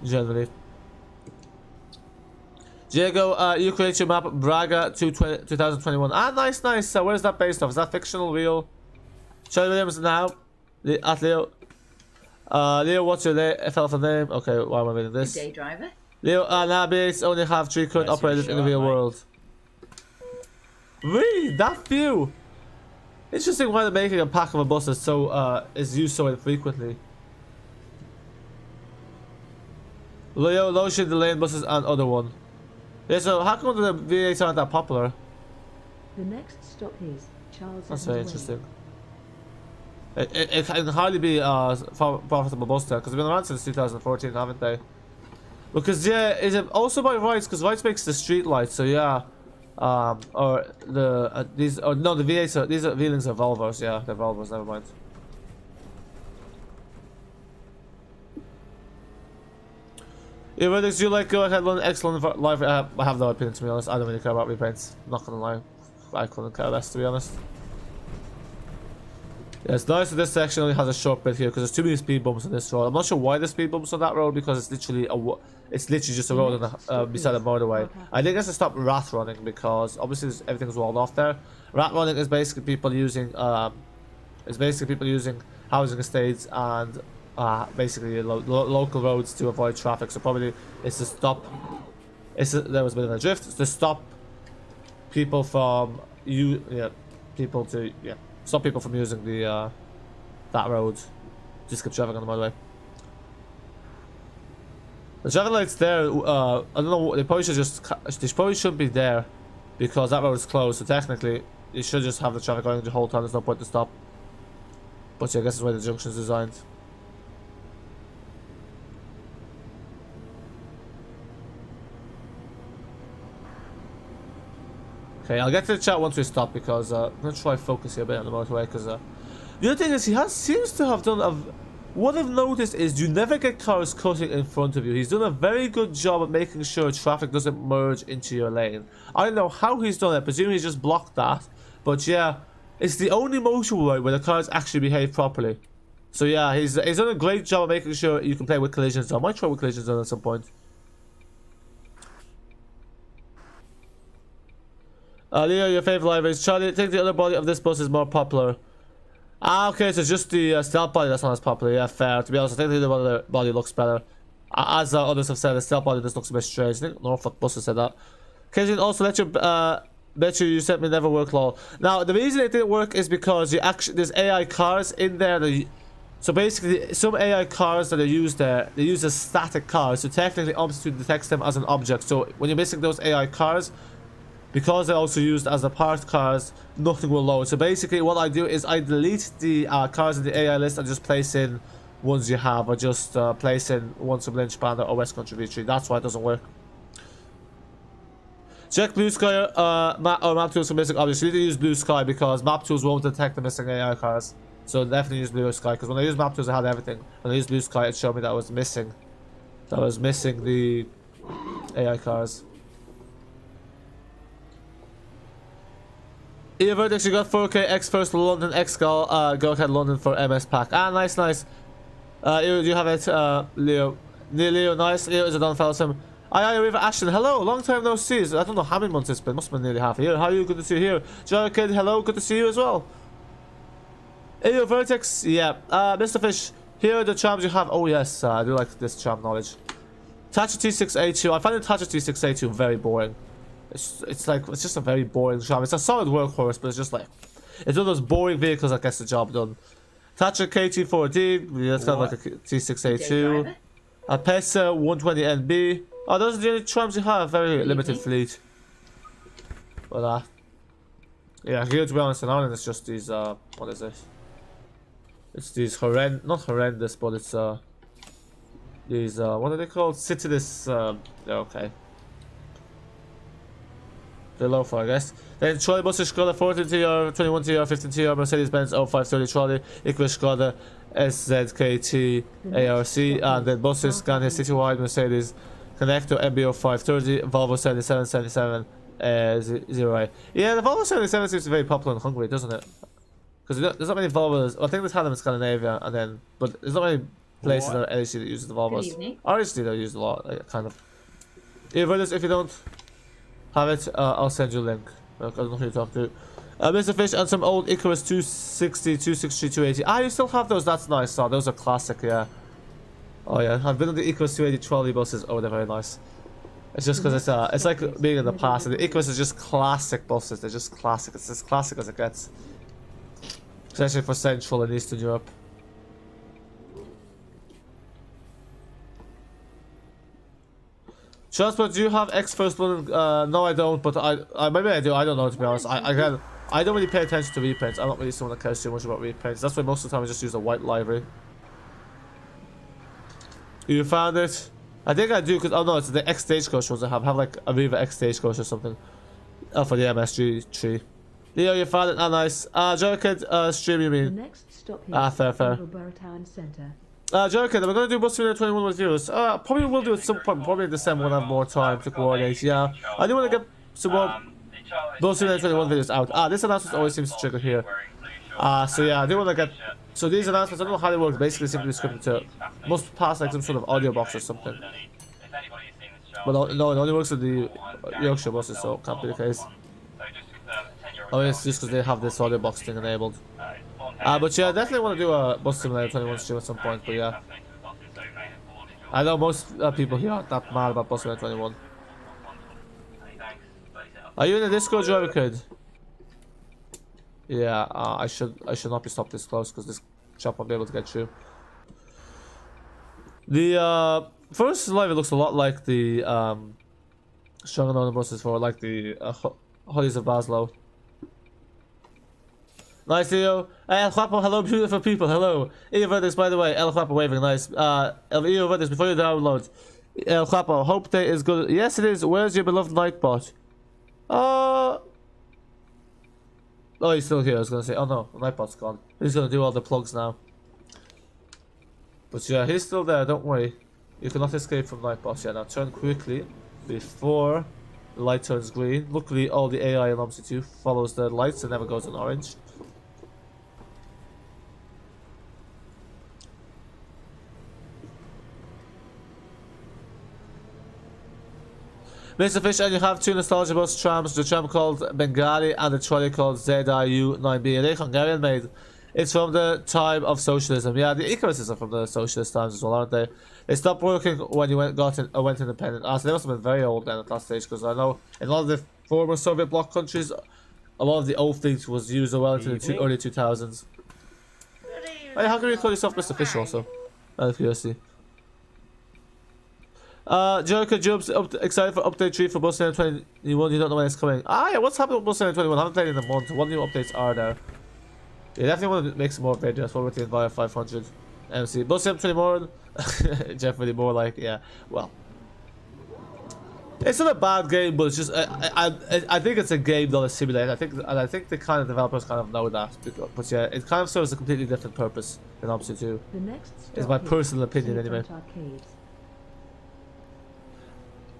A: generally. Diego, you create your map Braga to 2021. Nice. Where's that based off? Is that fictional, real? Charlie Williams now. At Leo. Leo, what's your FLF name? Okay, why am I reading this?
C: Day driver.
A: Leo, nowadays only have 3 current operators in the real world. Really? That few? Interesting why they're making a pack of a bus is used so infrequently. Leo, lotion the lane buses and other one. Yeah, so how come the V8s aren't that popular?
D: The next stop is Charles.
A: That's very interesting. It can hardly be a profitable bus there because they've been around since 2014, haven't they? Because yeah, is it also by Rights? Because Rights makes the street lights, so yeah. Or the these or no, the V8s are these are Veilings are Volvos, yeah, they're Volvos. Never mind. Yeah, well, you like go ahead, London, excellent live. I have no opinion, to be honest. I don't really care about repaints. I'm not gonna lie, I couldn't care less, to be honest. Yeah, it's nice that this section only has a short bit here because there's too many speed bumps on this road. I'm not sure why there's speed bumps on that road because it's literally just a road on beside a motorway. I think it's to stop rat running because obviously everything's walled off there. Rat running is basically people using housing estates and basically local roads to avoid traffic. So probably it's to stop. There was a bit of a drift. It's to stop people from stop people from using the that road. Just keep traffic on the motorway. The traffic lights there, I don't know, they probably should just, they probably shouldn't be there because that road is closed, so technically you should just have the traffic going the whole time, there's no point to stop. But yeah, I guess that's the way the junction is designed. Okay, I'll get to the chat once we stop because I'm going to try focus here a bit on the motorway because the other thing is seems to have done what I've noticed is you never get cars cutting in front of you. He's done a very good job of making sure traffic doesn't merge into your lane. I don't know how he's done it, presumably he's just blocked that. But yeah, it's the only motorway where the cars actually behave properly. So yeah, he's done a great job of making sure you can play with collision zone. I might try with collision zone at some point. Leo, your favorite libraries. Charlie, I think the other body of this bus is more popular. Ah, okay, so just the stealth body that's not as popular. Yeah, fair. To be honest, I think the other body looks better. As others have said, the stealth body just looks a bit strange. I think Norfolk Bus has said that. Casey, also let you sent me never work lol. Now, the reason it didn't work is because there's AI cars in there. So basically, some AI cars that are used there, they use as static cars. So technically, Omsi detects them as an object. So when you're missing those AI cars, because they're also used as the parked cars, nothing will load. So basically what I do is I delete the cars in the AI list and just place in ones you have, or just place in ones from Lynch Band or West Country V3. That's why it doesn't work. Check Blue Sky map tools for missing objects. You need to use Blue Sky because map tools won't detect the missing AI cars. So definitely use Blue Sky, because when I use map tools I had everything. When I used Blue Sky it showed me that I was missing. The AI cars. Your verdict, you got 4K X first London X go ahead London for MS pack. Ah, nice. You have it, Leo. Leo, nice. Leo is a done fellow. Aye, River Ashton, hello, long time no see. I don't know how many months it's been, must have been nearly half a year. How are you? Good to see you here. Joe Kid, hello, good to see you as well. Ayo Vertex, yeah. Mr. Fish, here are the charms you have. Oh yes, I do like this charm knowledge. Thatcher T6A2, I find the Thatcher T6A2 very boring. It's just a very boring charm. It's a solid workhorse, but it's just like, it's one of those boring vehicles that gets the job done. Thatcher KT4D, that's kind of like a T6A2. A Pesa 120NB. Oh, those are the only trams you have. Very limited fleet. But yeah, here to be honest, in Ireland it's just these what is it? It's these not horrendous, but it's these what are they called? Citadis. They're okay. They're low for, I guess. Then trolley buses, Skoda 14TR, 21TR, 15TR, Mercedes-Benz 0530 trolley, Icarus Skoda, SZKT, ARC, and then buses, Scania Citywide, Mercedes, Connector, MBO 530, Volvo 7777, 0A. Yeah, the Volvo 77 seems to be very popular in Hungary, doesn't it? Because there's not many Volvos. Well, I think there's had them in Scandinavia, and then, but there's not many places that actually uses the Volvos.
C: Good evening.
A: Obviously, they use a lot, like, kind of. If you don't have it, I'll send you a link. I don't know who you talk to. Mr. Fish and some old Icarus 260, 263, 280. Ah, you still have those? That's nice. Oh, those are classic, yeah. Oh yeah, I've been on the Icarus 280 trolley buses. Oh, they're very nice. It's just because it's like being in the past. And the Icarus is just classic buses. They're just classic. It's as classic as it gets. Especially for Central and Eastern Europe. Transport, do you have X First London? No, I don't, but I maybe I do. I don't know, to be honest. I don't really pay attention to reprints. I'm not really someone that cares too much about reprints. That's why most of the time I just use a white library. You found it? I think I do, because oh no, it's the X Stagecoach ones I have like a Aviva X Stagecoach or something. Oh, for the MSG tree. Leo, you found it? Ah, nice. Jericho, stream you mean?
D: The next stop here
A: fair.
D: Borough Town Centre.
A: Jericho, we're going to do Bus 21 with viewers. Probably will do at some point, probably in December when I have more time to coordinate, yeah. I do want to get some more Bus 21 videos out. This announcement always seems to trigger here. So yeah, I do want to get... So these announcements, I don't know how they work, basically simply scripted to... Must pass like some sort of audio box or something. But no, it only works with the Yorkshire buses, so it can't be the case. Oh, it's just because they have this audio box thing enabled. But yeah, I definitely want to do a Bus Simulator 21 stream at some point, but yeah. I know most people here aren't that mad about Bus Simulator 21. Are you in the Discord, driver kid? Yeah, I should not be stopped this close because this chop won't be able to get through. The first level looks a lot like the Strong and buses for like the Hollies of Baslow. Nice, Leo. El Guapo, hello, beautiful people, hello. Eo Verdes, by the way, El Guapo waving, nice. Eo Verdes, before you download. El Guapo, hope day is good. Yes, it is. Where's your beloved Nightbot? Oh, he's still here, I was gonna say. Oh no, Nightbot's gone. He's gonna do all the plugs now. But yeah, he's still there, don't worry. You cannot escape from Nightbot. Yeah, now turn quickly before the light turns green. Luckily, all the AI in Omsi 2 follows the lights and never goes on orange. Mr. Fish, and you have two nostalgia bus trams, the tram called Bengali and the trolley called ZIU9B. Are they Hungarian made? It's from the time of socialism. Yeah, the Icaruses are from the socialist times as well, aren't they? They stopped working when you went independent. So they must have been very old then at that stage, because I know in a lot of the former Soviet bloc countries, a lot of the old fleet was used well into the early 2000s. Hey, how can you call yourself Mr. Fish also? Out of curiosity. Jericho Jobs excited for update 3 for Bus 21. You don't know when it's coming. Ah, yeah, what's happening with Bus 21? I haven't played in a month. What new updates are there? Yeah, definitely want to make some more videos. What with the Enviro 500 MC. Bus 21, definitely more like, yeah, well. It's not a bad game, but it's just, I think it's a game, not a simulator. I think the kind of developers kind of know that. But yeah, it kind of serves a completely different purpose than Omsi 2.
D: The next
A: Is my personal opinion anyway.
D: Arcades.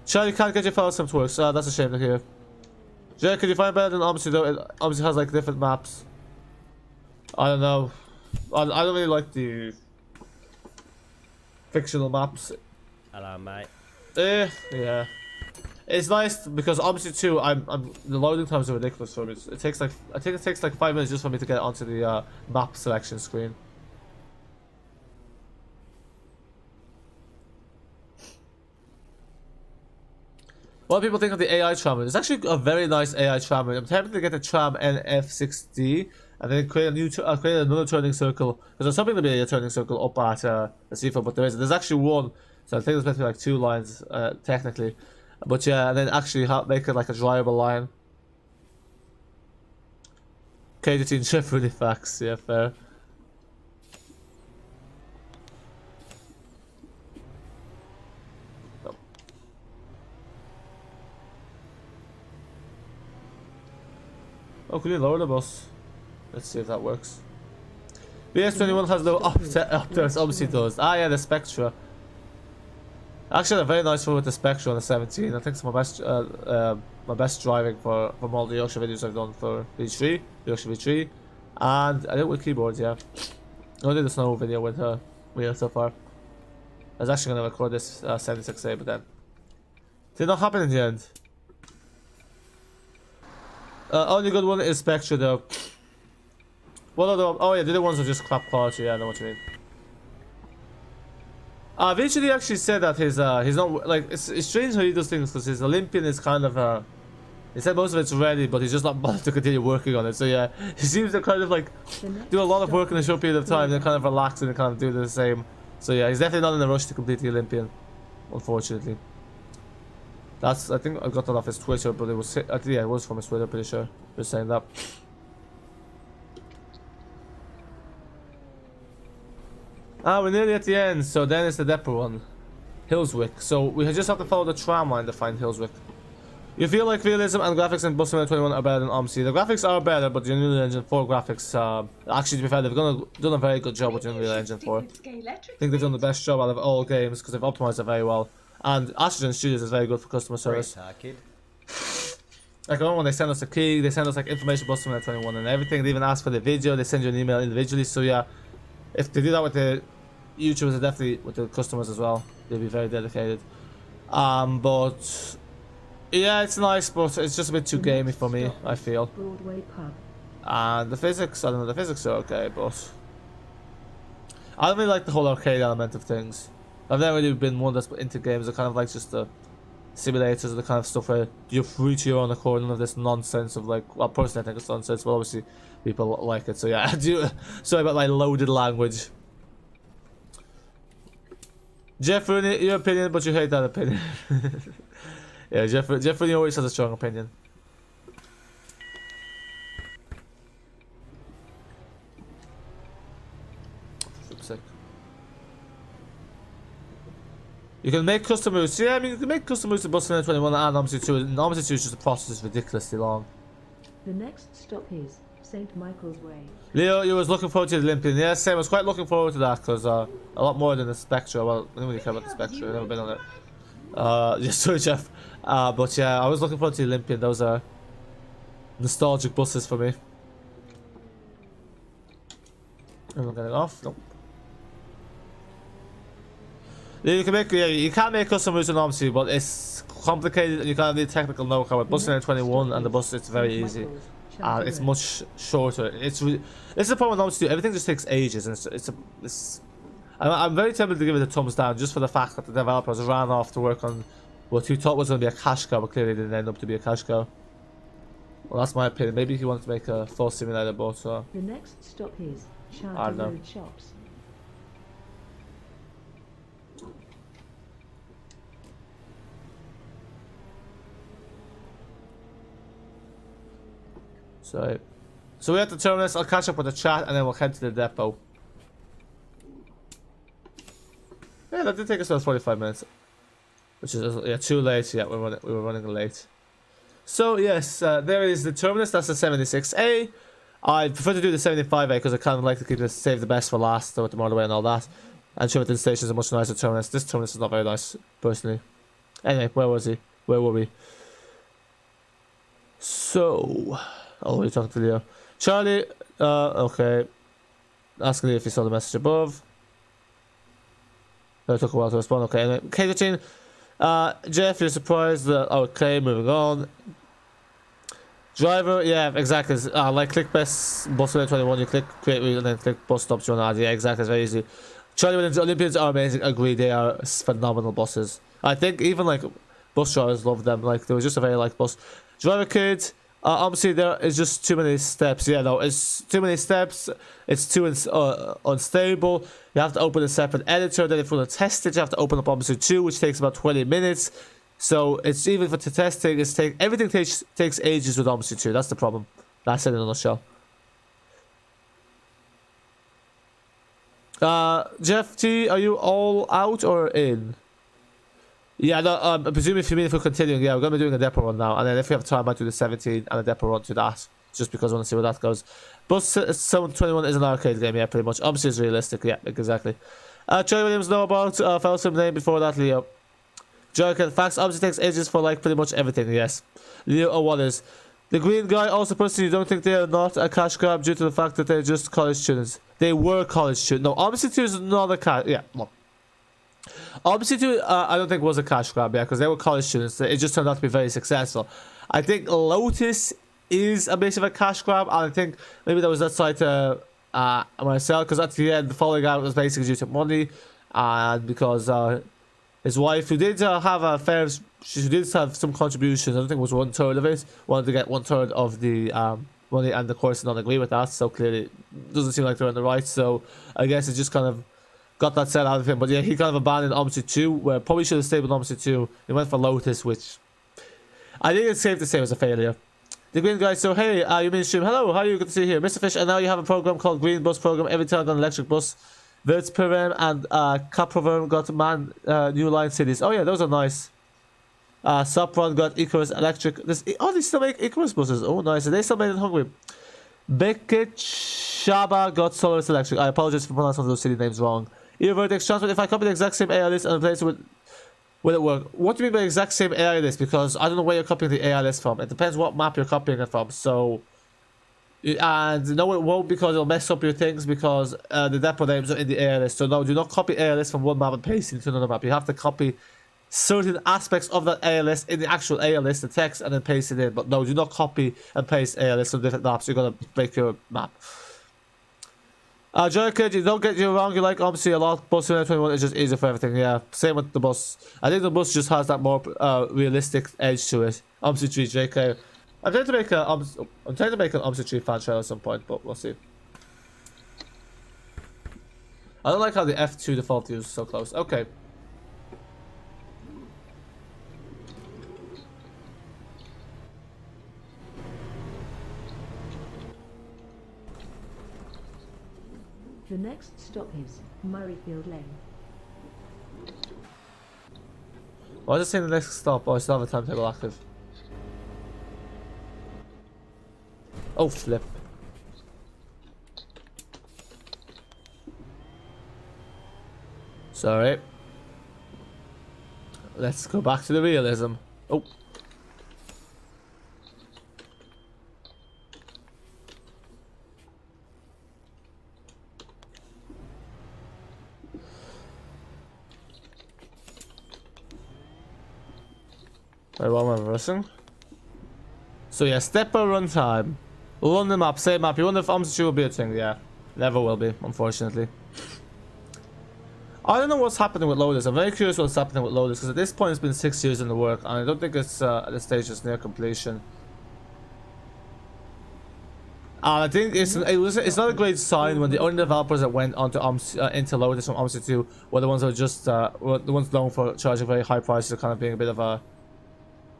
A: Charlie, you can't get your files to work, so that's a shame to hear. Jay, could you find better than Omsi though? Omsi has like different maps. I don't know. I don't really like the fictional maps.
B: Hello, mate.
A: Yeah. It's nice because Omsi 2, the loading times are ridiculous for me. It takes like, I think it takes like 5 minutes just for me to get onto the map selection screen. What do people think of the AI tram? It's actually a very nice AI tram. I'm tempted to get the tram NF6D and then create another turning circle. Because there's something to be a turning circle up at the seafront, but there's actually one. So I think there's meant to be like 2 lines technically. But yeah, and then actually make it like a drivable line. KGT and Chef really facts, yeah, fair. Oh, could you lower the bus? Let's see if that works. BS21 has no updates, obviously does. Ah yeah, the Spectra. Actually, a very nice one with the Spectra on the 17. I think it's my best driving from all the Yorkshire videos I've done for V3, Yorkshire V3, and I did it with keyboards. Yeah, I did the snow video with her so far. I was actually gonna record this 76A, but then did not happen in the end. Only good one is Spectra though. What other? Oh yeah, the other ones are just crap quality. Yeah, I know what you mean. Eventually actually said that he's not like it's strange how he does things because his Olympian is kind of he said most of it's ready, but he's just not bothered to continue working on it. So yeah, he seems to kind of like do a lot of work in a short period of time, then kind of relax and kind of do the same. So yeah, he's definitely not in a rush to complete the Olympian, unfortunately. I think I got that off his Twitter, but it was yeah, it was from his Twitter, pretty sure. Just saying that. We're nearly at the end, so then it's the depot one. Hillswick. So we just have to follow the tram line to find Hillswick. You feel like realism and graphics in Bus 21 are better than Omsi. The graphics are better, but the Unreal Engine 4 graphics, actually to be fair, they've done a very good job with the Unreal Engine 4. I think they've done the best job out of all games because they've optimized it very well. And Masterswitch Studios is very good for customer service. Like I remember when they send us a key, they send us like information Bus 21 and everything. They even ask for the video, they send you an email individually. So yeah, if they do that with the YouTubers, definitely with the customers as well, they'll be very dedicated. But yeah, it's nice, but it's just a bit too gamey for me, I feel.
D: Broadway pub.
A: And the physics, I don't know, the physics are okay, but I don't really like the whole arcade element of things. I've never really been one that's into games. I kind of like just the simulators and the kind of stuff where you're free to your own accord, none of this nonsense of like, well, personally I think it's nonsense, but obviously people like it. So yeah, sorry about my loaded language. Jeff Rooney, your opinion, but you hate that opinion. Yeah, Jeff Rooney always has a strong opinion. Sick. You can make custom routes. Yeah, I mean, you can make custom routes to bus 21 and Omsi 2. And Omsi 2 is just the process is ridiculously long.
D: The next stop is St. Michael's Way.
A: Leo, you was looking forward to the Olympian. Yeah, same. I was quite looking forward to that because a lot more than the Spectra. Well, I don't really care about the Spectra. I've never been on it. Yeah, sorry, Jeff. But yeah, I was looking forward to the Olympian. Those are nostalgic buses for me. Am I getting off? Nope. Yeah, you can make you can't make custom routes in Omsi, but it's complicated and you can't need technical know-how. With bus 21 and the bus, it's very easy. It's much shorter. This is the problem with Omsi 2. Everything just takes ages, and I'm very tempted to give it a thumbs down just for the fact that the developers ran off to work on what you thought was going to be a cash cow, but clearly didn't end up to be a cash cow. Well, that's my opinion. Maybe he wanted to make a full simulator, but
D: the next stop is
A: I
D: Charlton
A: don't know.
D: Road Shops.
A: So we're at the terminus. I'll catch up with the chat and then we'll head to the depot. Yeah, that did take us about 45 minutes, which is too late. Yeah, we were running late. So yes, there is the terminus. That's the 76A. I prefer to do the 75A because I kind of like to save the best for last with the motorway and all that. And Shrimpton Station is a much nicer terminus. This terminus is not very nice, personally. Anyway, where was he? Where were we? So, oh, you're talking to Leo. Charlie, okay. Asking Leo if he saw the message above. It took a while to respond. Okay, anyway. K15. Jeff, you're surprised that. Okay, moving on. Driver, yeah, exactly. Like click bus 21, you click create route and then click bus stops you want to add. Yeah, exactly. It's very easy. Charlie Williams, Olympians are amazing. Agree, they are phenomenal buses. I think even like bus drivers love them. Like they were just a very like bus. Driver kid. Obviously, there is just too many steps. Yeah, no, it's too many steps. It's too unstable. You have to open a separate editor. Then if you want to test it, you have to open up obviously 2, which takes about 20 minutes. So it's even for testing. Everything takes ages with Omsi 2. That's the problem. That's it in a nutshell. Jeff T, are you all out or in? Yeah, no, I presume if you mean if we're continuing, yeah, we're going to be doing a depot run now. And then if we have time, I might do the 17 and a depot run to that. Just because I want to see where that goes. Bus 721 is an arcade game, yeah, pretty much. Obviously, it's realistic, yeah, exactly. Charlie Williams, know about Fellowship name before that, Leo. Joker, facts, obviously takes ages for like pretty much everything, yes. Leo, oh, what is? The green guy, also personally, you don't think they are not a cash grab due to the fact that they're just college students? They were college students. No, obviously 2 is not a cash, yeah, look. Obviously, 2, I don't think was a cash grab, yeah, because they were college students. It just turned out to be very successful. I think Lotus is a bit of a cash grab, and I think maybe that was that side to myself, because at the end, the following out was basically due to money, and because his wife, who did have a fair, she did have some contributions. I don't think it was 1/3 of it. Wanted to get 1/3 of the money, and the course did not agree with that. So clearly, it doesn't seem like they're in the right. So I guess it just kind of got that set out of him. But yeah, he kind of abandoned Omsi 2, where probably should have stayed with Omsi 2. He went for Lotus, which I think it's safe to say was a failure. The green guy, so hey, you mean stream? Hello, how are you? Good to see you here, Mr. Fish. And now you have a program called Green Bus Program. Every time on electric bus. v3.0 and Caproverm got new line cities. Oh yeah, those are nice. Sopron got Icarus Electric. They still make Icarus buses. Oh nice. Are they still made in Hungary? Beckett Shaba got Solaris Electric. I apologize for pronouncing those city names wrong. Ear Vertex Transfer. If I copy the exact same AI list and replace it with, will it work? What do you mean by the exact same AI list? Because I don't know where you're copying the AI list from. It depends what map you're copying it from. So, and no, it won't, because it'll mess up your things, because the depot names are in the AI list. So no, do not copy AI list from one map and paste it into another map. You have to copy certain aspects of that AI list in the actual AI list, the text, and then paste it in. But no, do not copy and paste AI list from different maps. You're gonna break your map. Jericho, you don't get you wrong. You like Omsi a lot. Bus 21 is just easier for everything. Yeah, same with the bus. I think the bus just has that more realistic edge to it. Omsi 3 JK. I'm trying to make an Omsi 3 fan trail at some point, but we'll see. I don't like how the F2 default view is so close. Okay.
D: The next stop is Murrayfield Lane.
A: Why is it saying the next stop? Oh, I still have a timetable active. Oh, flip. Sorry. Let's go back to the realism. Oh. Wait, what am I reversing? So yeah, step per run time. London map, same map. You wonder if Omsi will be a thing? Yeah. Never will be, unfortunately. I don't know what's happening with Lotus. I'm very curious what's happening with Lotus because at this point it's been 6 years in the work and I don't think it's at this stage it's near completion. I think it's not a great sign when the only developers that went onto into Lotus from Omsi 2 were the ones that were just were the ones known for charging very high prices, kind of being a bit of a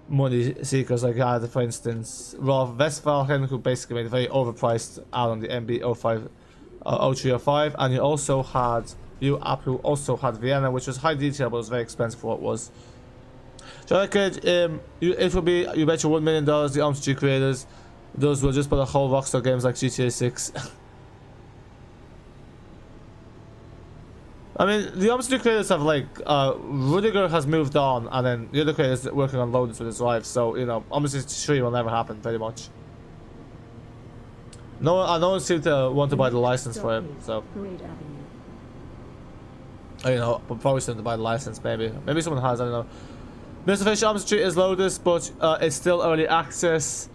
A: money seekers. Like for instance, Rolf Westphalen, who basically made a very overpriced out on the MB05, 0305, and you also had v3.0, who also had Vienna, which was high detail but was very expensive for what it was. So I could, it would be, you bet your $1 million, the Omsi creators, those will just put a whole Rockstar games like GTA 6. I mean, the Omsi creators have like, Rudiger has moved on, and then the other creators working on Lotus with his wife, so, you know, Omsi 3 will never happen, pretty much. No one seemed to want to buy the license for it, so. You know, but probably shouldn't buy the license, maybe. Maybe someone has, I don't know. Mr. Fish Omsi 3 is Lotus, but it's still early access.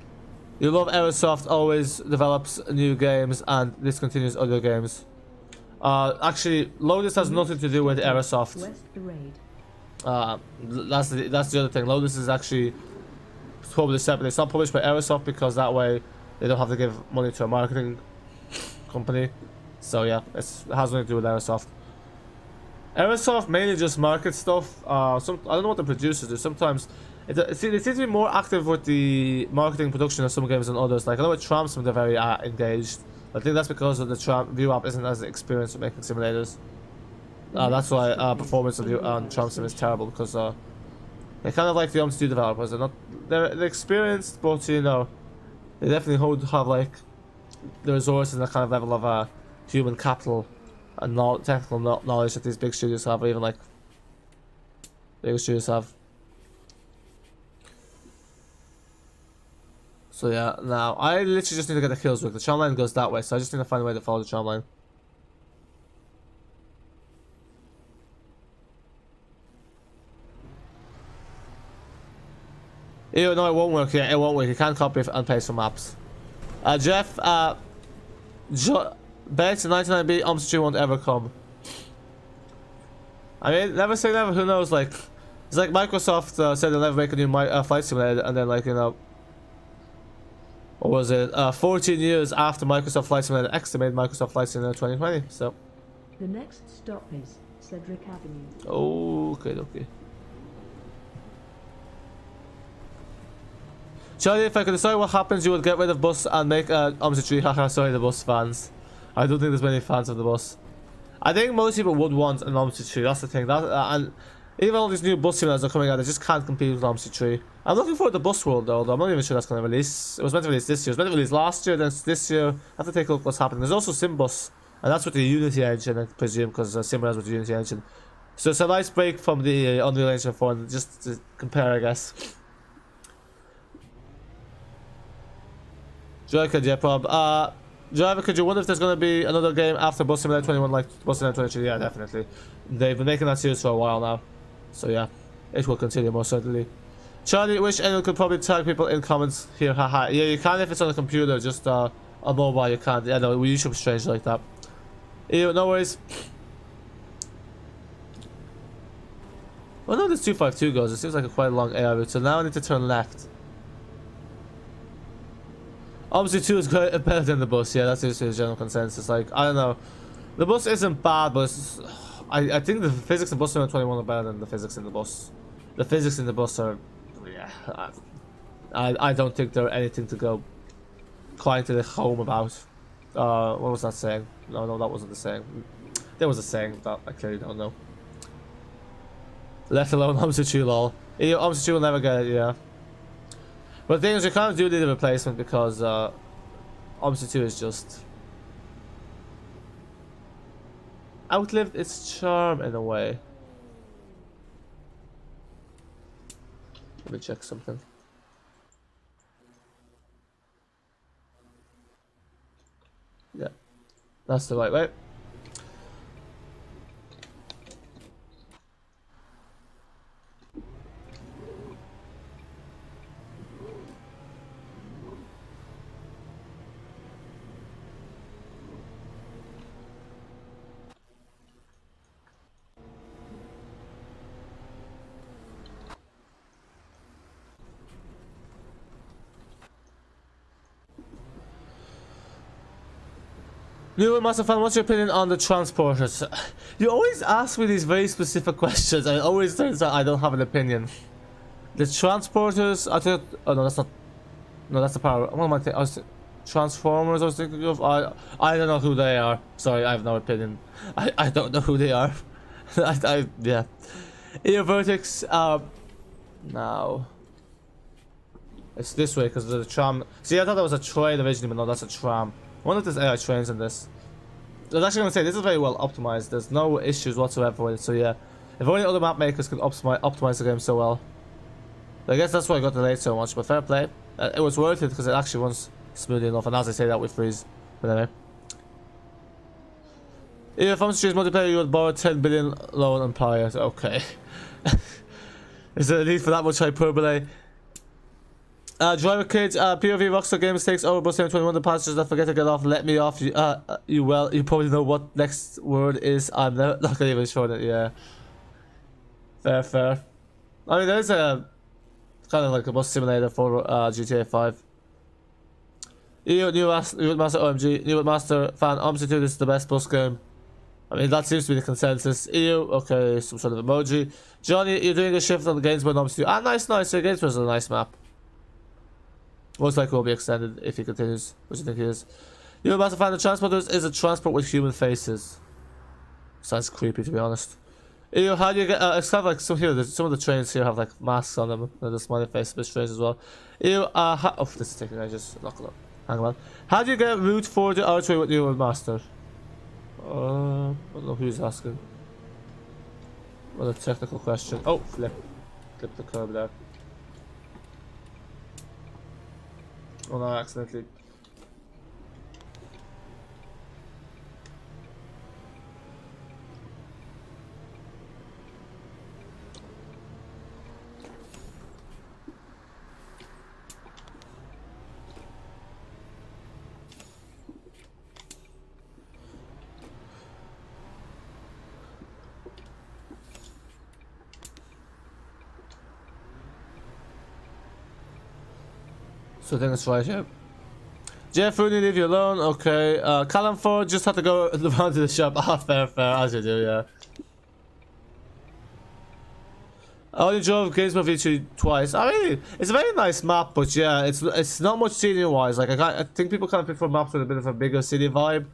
A: You love Aerosoft, always develops new games and discontinues other games. Actually, Lotus has nothing to do with Aerosoft. That's the other thing. Lotus is actually published separately. It's not published by Aerosoft because that way they don't have to give money to a marketing company. So yeah, it has nothing to do with Aerosoft. Aerosoft mainly just markets stuff. I don't know what the producers do. Sometimes they seem to be more active with the marketing production of some games than others. Like I know with Tramsim they're very engaged. I think that's because of the View app isn't as experienced with making simulators. That's why performance of Tramsim is terrible, because they're kind of like the Omsi 2 developers. They're experienced, but you know, they definitely have like the resources and that kind of level of human capital and technical knowledge that these big studios have, or even like bigger studios have. So yeah, now I literally just need to get the Hillswick. The tram line goes that way, so I just need to find a way to follow the tram line. Ew, no, it won't work. Yeah, it won't work. You can't copy and paste from maps. Jeff, bet 99B Omsi 3 won't ever come. I mean, never say never. Who knows? Like, it's like Microsoft said they'll never make a new flight simulator, and then like, you know, what was it? 14 years after Microsoft Flight Simulator X, they made Microsoft Flight Simulator 2020. So.
D: The next stop is Cedric Avenue.
A: Okay. Charlie, if I could decide what happens, you would get rid of bus and make Omsi 3. Haha, sorry, the bus fans. I don't think there's many fans of the bus. I think most people would want an Omsi 3. That's the thing. And even all these new bus simulators are coming out, they just can't compete with Omsi 3. I'm looking forward to Bus World though, I'm not even sure that's going to release. It was meant to release this year. It was meant to release last year, then this year. I have to take a look what's happening. There's also Simbus, and that's with the Unity engine, I presume, because Simbus with the Unity engine. So it's a nice break from the Unreal Engine 4, just to compare, I guess. Joker, yeah, prob. Driver, could you wonder if there's going to be another game after Bus Simulator 21 like Bus Simulator 23? Yeah, definitely. They've been making that series for a while now. So yeah, it will continue most certainly. Charlie, wish anyone could probably tag people in comments here, haha. Yeah, you can if it's on a computer, just on mobile you can't. Yeah, no, YouTube is strange like that. Ew, no worries. Well, no, this 252 goes. It seems like a quite long AI route, so now I need to turn left. Obviously 2 is better than the bus, yeah, that's the general consensus. Like, I don't know. The bus isn't bad, but it's, I think the physics in Bus Simulator 21 are better than the physics in the bus. The physics in the bus are, yeah, I don't think they're anything to go crying to the home about. What was that saying? No, that wasn't the saying. There was a saying that I clearly don't know. Let alone Omsi 2 lol. Omsi 2 will never get it, yeah. But the thing is, you kind of do need a replacement because Omsi 2 is just outlived its charm in a way. Let me check something. Yeah, that's the right way. New Master Fan, what's your opinion on the transporters? You always ask me these very specific questions, and it always turns out I don't have an opinion. The transporters, I think. Oh no, that's not. No, that's the power. What am I thinking? Transformers. I was thinking of. I don't know who they are. Sorry, I have no opinion. I don't know who they are. Yeah. Ear Vertex. Now. It's this way because the tram. See, I thought that was a train originally, but no, that's a tram. I wonder if there's AI trains in this. I was actually going to say, this is very well optimized. There's no issues whatsoever with it, so yeah. If only other map makers could optimize the game so well. I guess that's why I got delayed so much, but fair play. It was worth it because it actually runs smoothly enough, and as I say that with freeze. But anyway. If I'm to choose multiplayer, you would borrow 10 billion loan on Pyre. Okay. Is there a need for that much hyperbole? Driver kids, POV Rockstar Games takes over bus 721. The passengers that forget to get off, let me off. You probably know what next word is. I'm not gonna even show it. Yeah, fair. I mean, there's a kind of like a bus simulator for GTA 5. New Master OMG, New Master Fan Omsi 2. This is the best bus game. I mean, that seems to be the consensus. Okay, some sort of emoji. Johnny, you're doing a shift on the Gainsborough Omsi 2. Ah, nice. Yeah, Gainsborough's a nice map. Most likely will be extended if he continues, which I think he is. You know, Master Fan, the transporters is a transport with human faces. Sounds creepy, to be honest. You know, how do you get? It's kind of like some of the trains here have like masks on them. And the smiley face, a bit strange as well. Oh, this is taking ages. Hang on. How do you get route for the archway with you, Master? I don't know who's asking. What a technical question. Oh, flip the curb there. Oh no, accidentally. So I think it's right here. Jeff Rooney, leave you alone. Okay. Callum Ford just had to go around to the shop. Ah, fair, as you do, yeah. I only drove Gainsborough V3 twice. I mean, it's a very nice map, but yeah, it's not much scenery-wise. Like I think people kind of prefer maps with a bit of a bigger city vibe,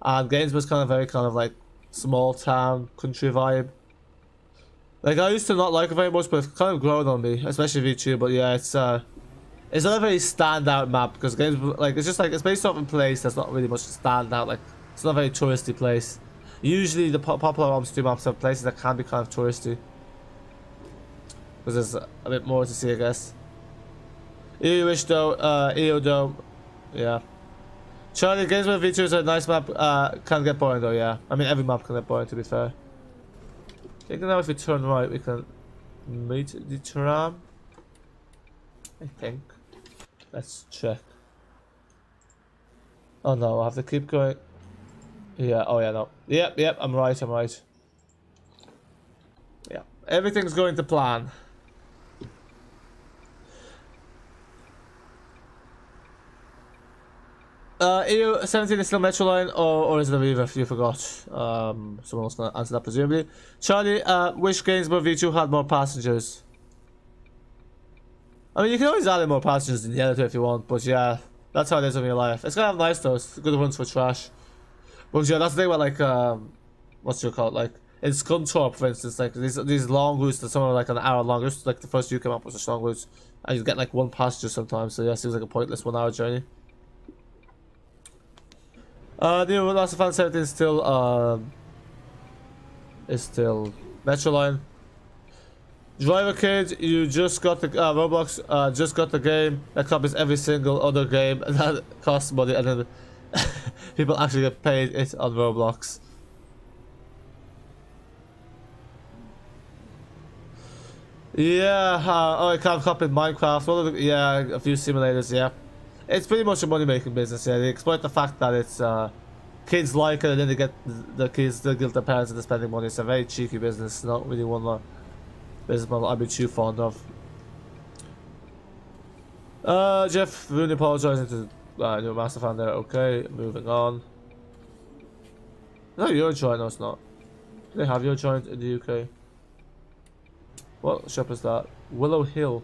A: and Gainsborough's kind of like small town country vibe. Like I used to not like it very much, but it's kind of grown on me, especially V2. But yeah, it's not a very standout map because Gainsborough, like it's based off a place that's not really much to stand out. Like it's not a very touristy place. Usually the popular Omsi maps have places that can be kind of touristy. Because there's a bit more to see, I guess. EO-ish though, EO though, yeah. Charlie, Gainsborough V2 is a nice map, can get boring though, yeah. I mean, every map can get boring, to be fair. I think now if we turn right, we can meet the tram. I think. Let's check. Oh no, I have to keep going. Yeah, oh yeah, no. Yep, I'm right. Yeah, everything's going to plan. EU 17 is still Metro Line or is it a Viva if you forgot? Someone else gonna answer that presumably. Charlie, wish Gainsborough V2 had more passengers. I mean, you can always add in more passengers in the other two if you want, but yeah, That's how it is in real life. It's kind of nice though. It's good ones for trash. But yeah, that's the thing about like what's your call it? Like in Scunthorpe, for instance, like these long routes that some are like an hour long. Just like the first you came up with such long routes, and you get like one passenger sometimes. So yeah, it seems like a pointless 1 hour journey. New Master Fan 17 is still Metroline. Driver Kid, you just got the Roblox just got the game that copies every single other game that costs money, and then people actually get paid it on Roblox. Yeah, I can't copy Minecraft. Yeah, a few simulators. Yeah, it's pretty much a money-making business. Yeah, they exploit the fact that it's kids like it, and then they get the kids to guilt their parents into spending money. It's a very cheeky business. Not really one business model I'd be too fond of. Jeff Rooney apologizing to new Master Fan there. Okay, moving on. No, you're joint. No, it's not. They have your joint in the UK. What shop is that? Willow Hill.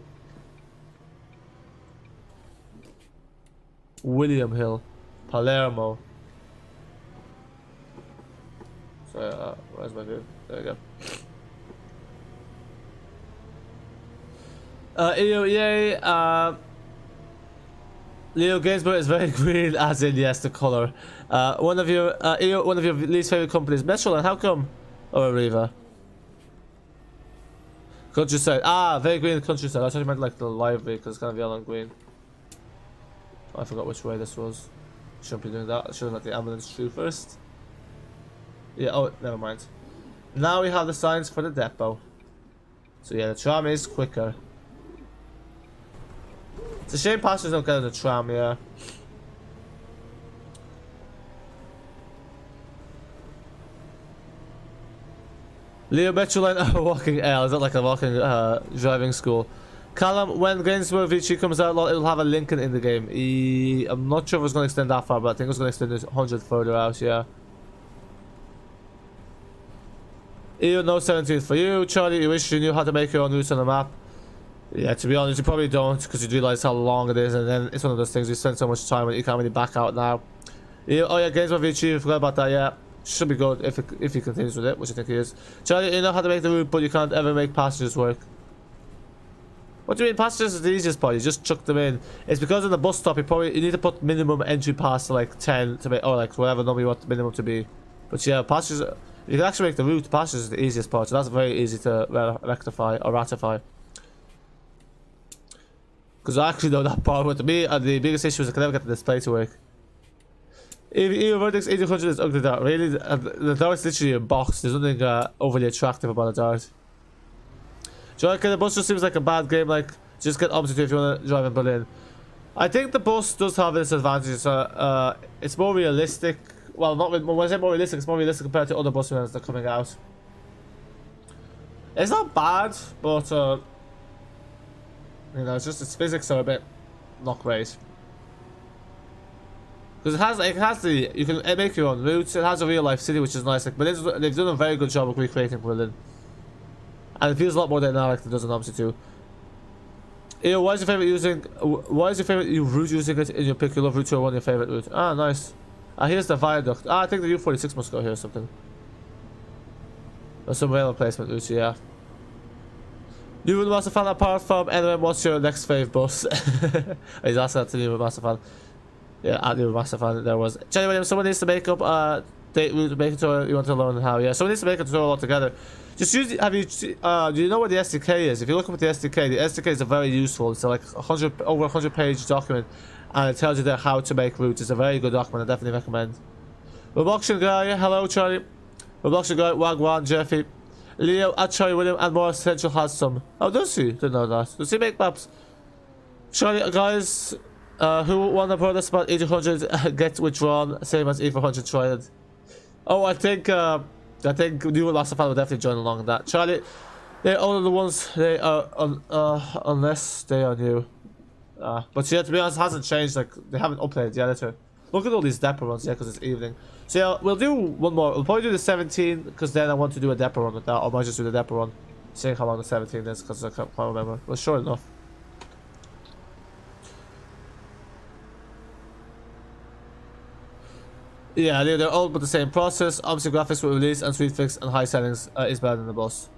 A: William Hill. Palermo. So, where's my dude? There you go. EOEA, Leo Gainsborough is very green, as in yes, the color. One of your least favorite companies, Metroline. How come? Or Arriva? Countryside. Ah, very green countryside. I thought you meant like the library because it's kind of yellow and green. Oh, I forgot which way this was. Shouldn't be doing that. I should have let the ambulance through first. Yeah. Oh, never mind. Now we have the signs for the depot. So yeah, the tram is quicker. It's a shame passengers don't get on the tram, yeah. Leo Metroline walking L. Is that like a walking driving school? Callum, when Gainsborough V3 comes out, it'll have a Lincoln in the game. I'm not sure if it's going to extend that far, but I think it's going to extend it 100 further out, yeah. EU no 17 for you. Charlie, you wish you knew how to make your own routes on the map. Yeah, to be honest, you probably don't, because you realise how long it is, and then it's one of those things you spend so much time on it, you can't really back out now. Oh yeah, Gainsborough V3, forgot about that, yeah. Should be good if he continues with it, which I think he is. Charlie, you know how to make the route, but you can't ever make passengers work. What do you mean? Passengers is the easiest part. You just chuck them in. It's because in the bus stop, you need to put minimum entry pass to like 10 to make, or like whatever number you want the minimum to be. But yeah, passengers, you can actually make the route. Passengers is the easiest part, so that's very easy to rectify or ratify. Because I actually know that part with me, and the biggest issue is I can never get the display to work. EU Vertex 1800 is ugly dart. Really, the dart's literally a box. There's nothing overly attractive about a dart. Okay, the bus just seems like a bad game. Like, just get Omsi if you want to drive in Berlin. I think the bus does have its advantages. It's more realistic. Well, not when I say more realistic, it's more realistic compared to other bus runs that are coming out. It's not bad, but you know, it's just its physics are a bit not great. Because it has the you can make your own routes. It has a real life city, which is nice. Like, but they've done a very good job of recreating Berlin. And it feels a lot more dynamic than it does in Omsi 2. Ew, why is your favorite route using it in your pick? You love route 201, your favorite route. Ah, nice. Here's the viaduct. I think the U46 must go here or something. Or some rail replacement routes, yeah. New Master Fan, apart from NM, what's your next fave bus? He's asking that to New Master Fan. Yeah, at New Master Fan there was. Jenny Williams, someone needs to make up date route, make a tutorial, you want to learn how. Yeah, someone needs to make a tutorial altogether. Just use, do you know what the SDK is? If you look up at the SDK is a very useful, it's like over 100 page document, and it tells you there how to make routes. It's a very good document, I definitely recommend. Robloxian guy, hello Charlie. Robloxian guy, Wagwan, Jeffy. Leo, at Charlie William, and more essential has some. Oh, does he? Didn't know that. Does he make maps? Charlie, guys, who won the protest about 800 get withdrawn, same as E400 tried. Oh, I think New Master Fan will definitely join along in that. Charlie, they're all the ones they are unless they are new. But yeah, to be honest, it hasn't changed. Like, they haven't updated the editor. Look at all these depot runs, yeah, because it's evening. So yeah, we'll do one more. We'll probably do the 17 because then I want to do a depot run with that, or I might just do the depot run, seeing how long the 17 is because I can't quite remember. Well, sure enough. Yeah, they're all but the same process. Obviously, graphics were released and SweetFix and high settings is better than the boss.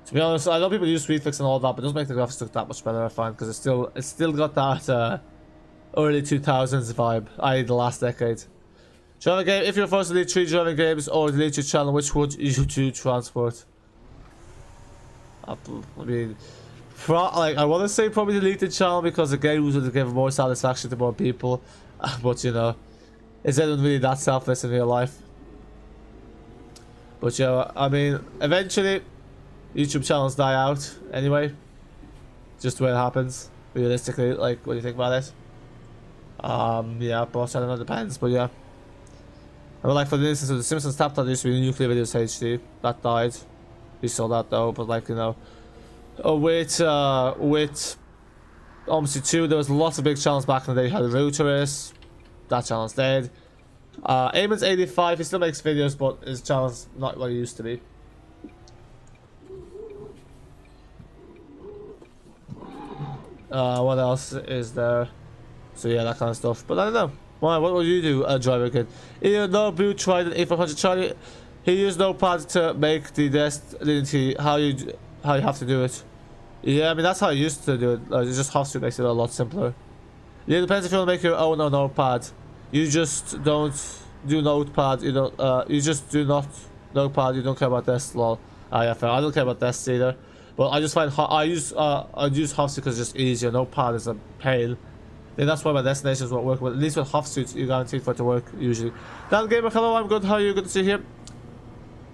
A: To be honest, I know people use SweetFix and all that, but it doesn't make the graphics look that much better, I find, because it's still got that early 2000s vibe, i.e. the last decade. Driving game, if you're forced to delete 3 driving games or delete your channel, which would you do transport? I mean, I want to say probably delete the channel because the game would give more satisfaction to more people, but you know, is anyone really that selfless in real life? But yeah, I mean, eventually, YouTube channels die out anyway. Just the way it happens, realistically, like, what do you think about it? Yeah, but I don't know, it depends, but yeah. I mean, like, for the instance of the Simpsons Tap that used to be Nuclear Videos HD, that died. We saw that though, but like, you know, with Omsi 2, there was lots of big channels back in the day. You had Routerist, that channel's dead. Eamon's 85, he still makes videos, but his channel's not what it used to be. What else is there? So yeah, that kind of stuff. But I don't know. Why? What would you do, driver kid? Even though Boo tried an A500 Charlie, he used Notepad to make the desk, didn't he? How you have to do it? Yeah, I mean that's how I used to do it. It just has to makes it a lot simpler. Yeah, it depends if you want to make your own or Notepad. You just don't do Notepad. You don't. You just do not Notepad. You don't care about desks. Lol. Yeah, fair. I don't care about desks either. But I just find I use Hofsuit because it's just easier. Notepad is a pain. Then that's why my destinations won't work. But at least with Hofsuit, you're guaranteed for it to work usually. Dan Gamer, hello, I'm good. How are you? Good to see you here.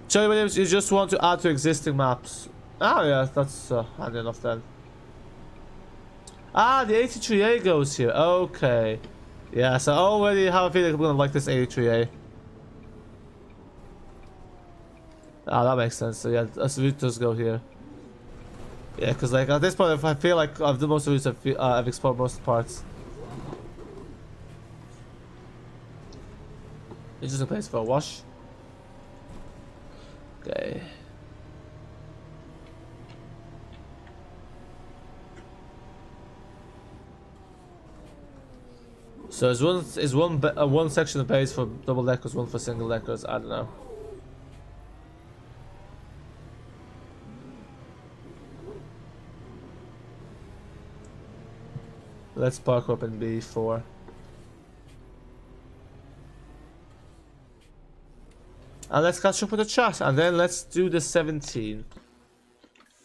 A: Johnny Williams, you just want to add to existing maps. Ah, yeah, that's handy enough then. Ah, the 83A goes here. Okay. Yeah, so I already have a feeling I'm gonna like this 83A. Ah, that makes sense. So yeah, this route does go here. Yeah, because like at this point, I feel like I've done most of the routes, I've explored most of the parts. Interesting place for a wash. Okay. So is one section of bays for double deckers, one for single deckers? I don't know. Let's park up in B4. And let's catch up with the chat, and then let's do the 17.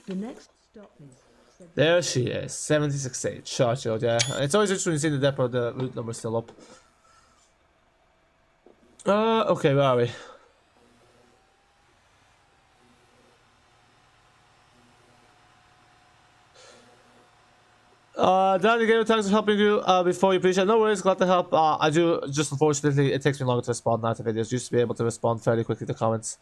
D: The next stop is...
A: There she is, 76A, Charge Road, yeah. It's always interesting to see the depot, the route number still up. Okay, where are we? Danny Gamer, thanks for helping you before you appreciate. No worries, glad to help. I do, just unfortunately, it takes me longer to respond now to videos. Used to be able to respond fairly quickly to comments.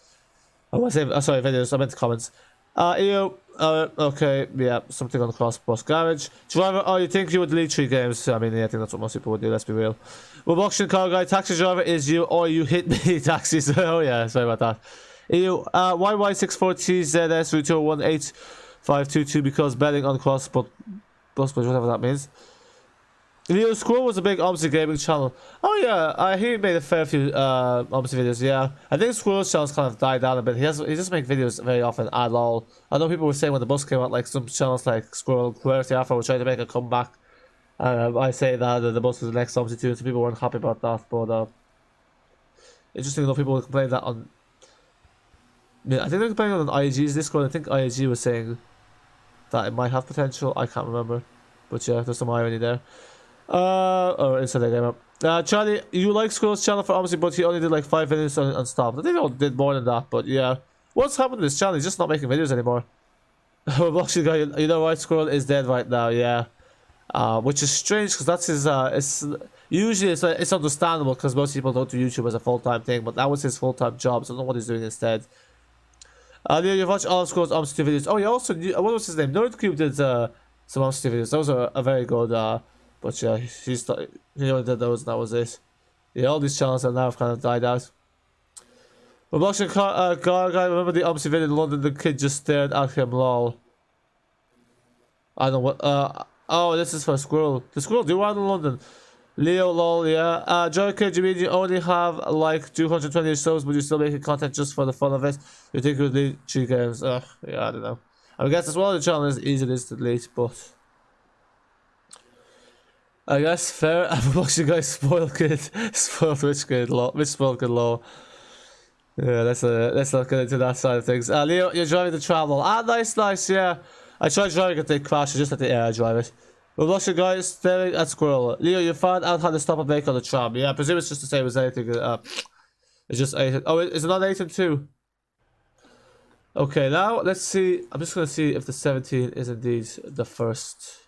A: Oh, sorry, videos, I meant comments. Okay, yeah, something on the cross bus garage. Driver, oh, you think you would delete 3 games? I mean, yeah, I think that's what most people would do, let's be real. Well, auction car guy, taxi driver is you, or you hit me, taxis. Oh, yeah, sorry about that. YY64TZS route 2018522 because betting on cross bus, whatever that means. Leo Squirrel was a big Omsi gaming channel. Oh yeah, he made a fair few Omsi videos, yeah. I think Squirrel's channel's kind of died down a bit. He doesn't make videos very often at all. I know people were saying when the bus came out, like some channels like Squirrel, Querty Afro were trying to make a comeback. I say that the bus was the next Omsi too, so people weren't happy about that, but interesting enough, people were complaining that on... Yeah, I think they're complaining on IAG's Discord. I think IAG was saying that it might have potential. I can't remember, but yeah, there's some irony there. Or inside the game up. Charlie, you like Squirrel's channel for Omsi, but he only did like 5 videos and stopped. I think he did more than that, but yeah. What's happened to this channel? He's just not making videos anymore. Actually, guy, you know what? Squirrel is dead right now, yeah. Which is strange because that's his. Usually it's understandable because most people don't do YouTube as a full-time thing, but that was his full-time job, so I don't know what he's doing instead. You've watched all of Squirrel's Omsi videos. Oh, he also what was his name? Nerdcube did some Omsi videos. Those are a very good. But yeah, he only did those, and that was it. Yeah, all these channels have now kind of died out. We're watching car guy. Remember the Omsi video in London? The kid just stared at him. Lol. I don't know what. Oh, this is for Squirrel. The Squirrel do out in London. Leo lol, yeah. Joker, do you mean you only have like 220 subs, but you still making content just for the fun of it? You think you would delete 3 games? Yeah, I don't know. I guess as well the channel is easy to delete, but I guess fair. I've watched you guys spoil kid, spoiled rich kid law, rich spoiled kid law. Yeah, let's not get into that side of things. Leo, you're driving to travel. Nice, yeah. I tried driving it, they crashed. I just had to air drive it. We'll watch you guys staring at squirrel. Leo, you found out how to stop a brake on the tram. Yeah, I presume it's just the same as anything. It's just 8. Oh, is it not 8 and 2? Okay, now let's see. I'm just gonna see if the 17 is indeed the first.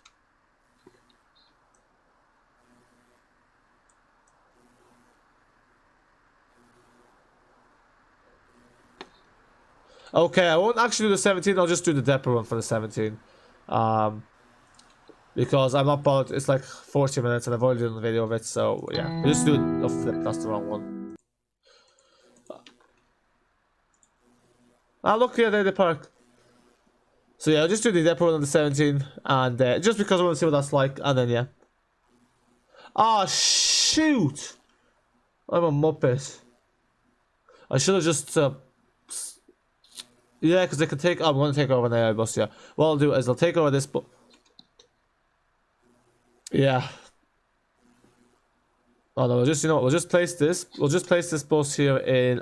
A: Okay, I won't actually do the 17. I'll just do the depot run for the 17. Because I'm not bothered. It's like 40 minutes and I've already done the video of it. So yeah, we'll just do it. Oh flip, that's the wrong one. Look here, there the park. So yeah, I'll just do the depot run on the 17. And just because I want to see what that's like. And then yeah. Ah, shoot! I'm a muppet. I should have just... yeah, because they can take... I'm going to take over an AI bus, yeah. What I'll do is I'll take over this bus. Yeah. Oh no, you know what, we'll just place this. We'll just place this bus here in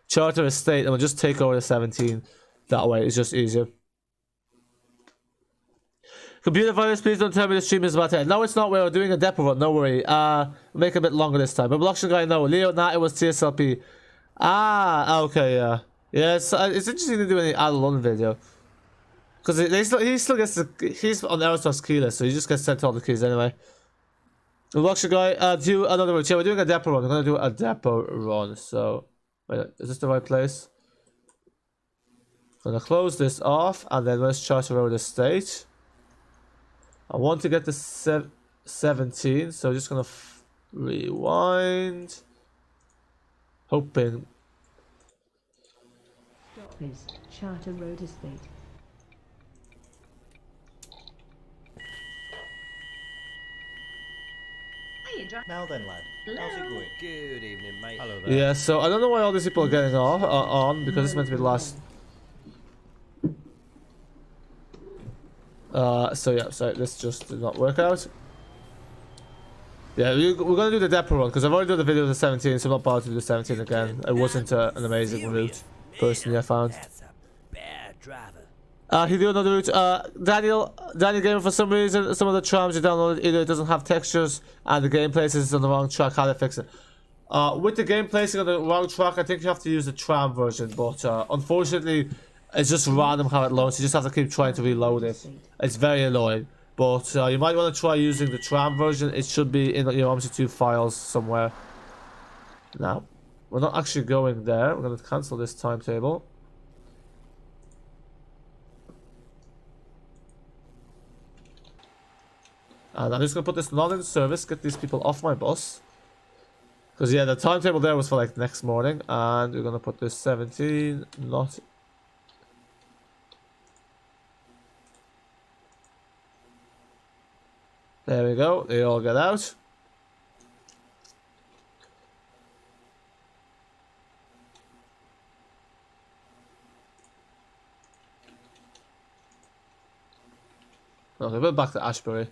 A: Charter Estate and we'll just take over the 17. That way, it's just easier. Computer virus, please don't tell me the stream is about to end. No, it's not. We're doing a depot run, no worry. Make it a bit longer this time. But Blockchain guy, no. Leo, nah, it was TSLP. Okay, yeah. Yeah, it's interesting to do an Addon video. Because he still gets he's on Aerostar's keyless, so he just gets sent all the keys anyway. The Blockchain guy, do another route. Yeah, we're doing a depot run. We're going to do a depot run. So, wait, is this the right place? I'm going to close this off, and then let's Charter Road Estate. I want to get the 17, so just going to rewind. Hoping.
D: Stop is Charter Road Estate.
C: Hiya, John.
B: Now then, lad. How's it going? Good evening, mate. Hello there.
A: Yeah, so I don't know why all these people are getting off on because it's meant to be the last. So yeah, sorry, this just did not work out. Yeah, we're gonna do the depot run because I've already done the video of the 17, so I'm not bothered to do the 17 again. It wasn't an amazing route, personally I found.
B: That's a bad driver.
A: He did another route. Daniel Gamer, for some reason, some of the trams you downloaded either it doesn't have textures and the game places is on the wrong track. How to fix it? With the game placing on the wrong track, I think you have to use the tram version, but unfortunately, it's just random how it loads. You just have to keep trying to reload it. It's very annoying. But you might want to try using the tram version. It should be in your Omsi 2 files somewhere. Now, we're not actually going there. We're going to cancel this timetable. And I'm just going to put this not in service, get these people off my bus. Because yeah, the timetable there was for like next morning. And we're going to put this 17, not... There we go, they all get out. Okay, we're back to Ashbury.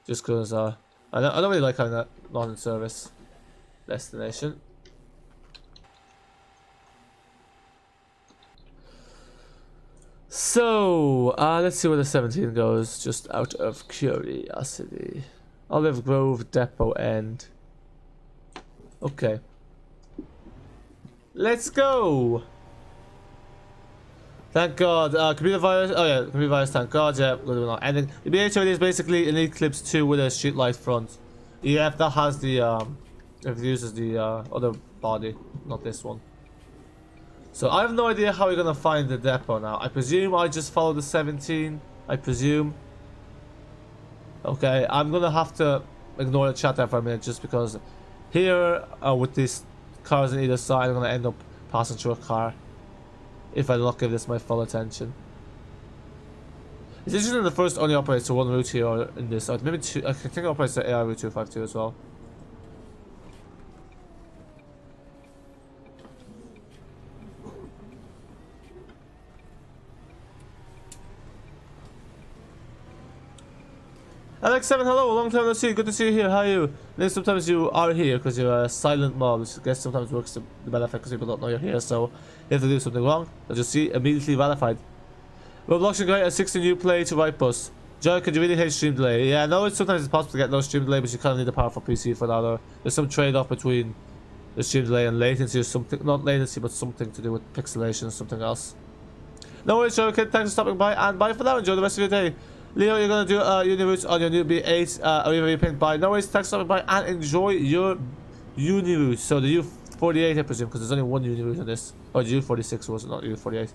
A: Just because I don't really like having that non-service destination. So, let's see where the 17 goes, just out of curiosity. Olive Grove Depot End. Okay. Let's go! Thank God. Computer virus. Oh yeah, computer virus, thank God. Yeah, we're not ending. The B8RLE is basically an Eclipse 2 with a street light front. Yeah, if that has the, if it uses the other body, not this one. So I have no idea how we're gonna find the depot now. I presume I just follow the 17. I presume. Okay, I'm gonna have to ignore the chat there for a minute just because here with these cars on either side, I'm gonna end up passing through a car if I do not give this my full attention. Is this the first only operates to one route here or in this? Or maybe two. I think it operates to AI route 252 as well. Alex7, hello, long time no see. Good to see you here. How are you? Then sometimes you are here because you're a silent mob, which I guess sometimes works to the benefit because people don't know you're here. So if they do something wrong, they'll just see immediately ratified. Roblox guy at 60 new play to right bus. Joe, could you really hate stream delay? Yeah, I know sometimes it's possible to get no stream delay, but you kind of need a powerful PC for that. Or there's some trade-off between the stream delay and latency or something. Not latency, but something to do with pixelation or something else. No worries, Joe. Thanks for stopping by, and bye for now. Enjoy the rest of your day. Leo, you're gonna do uni routes on your new B8 RLE pink by. No worries, thanks for stopping by, and enjoy your uni route. So the U48, I presume, because there's only one uni route on this. Or the U46 was it, not U48.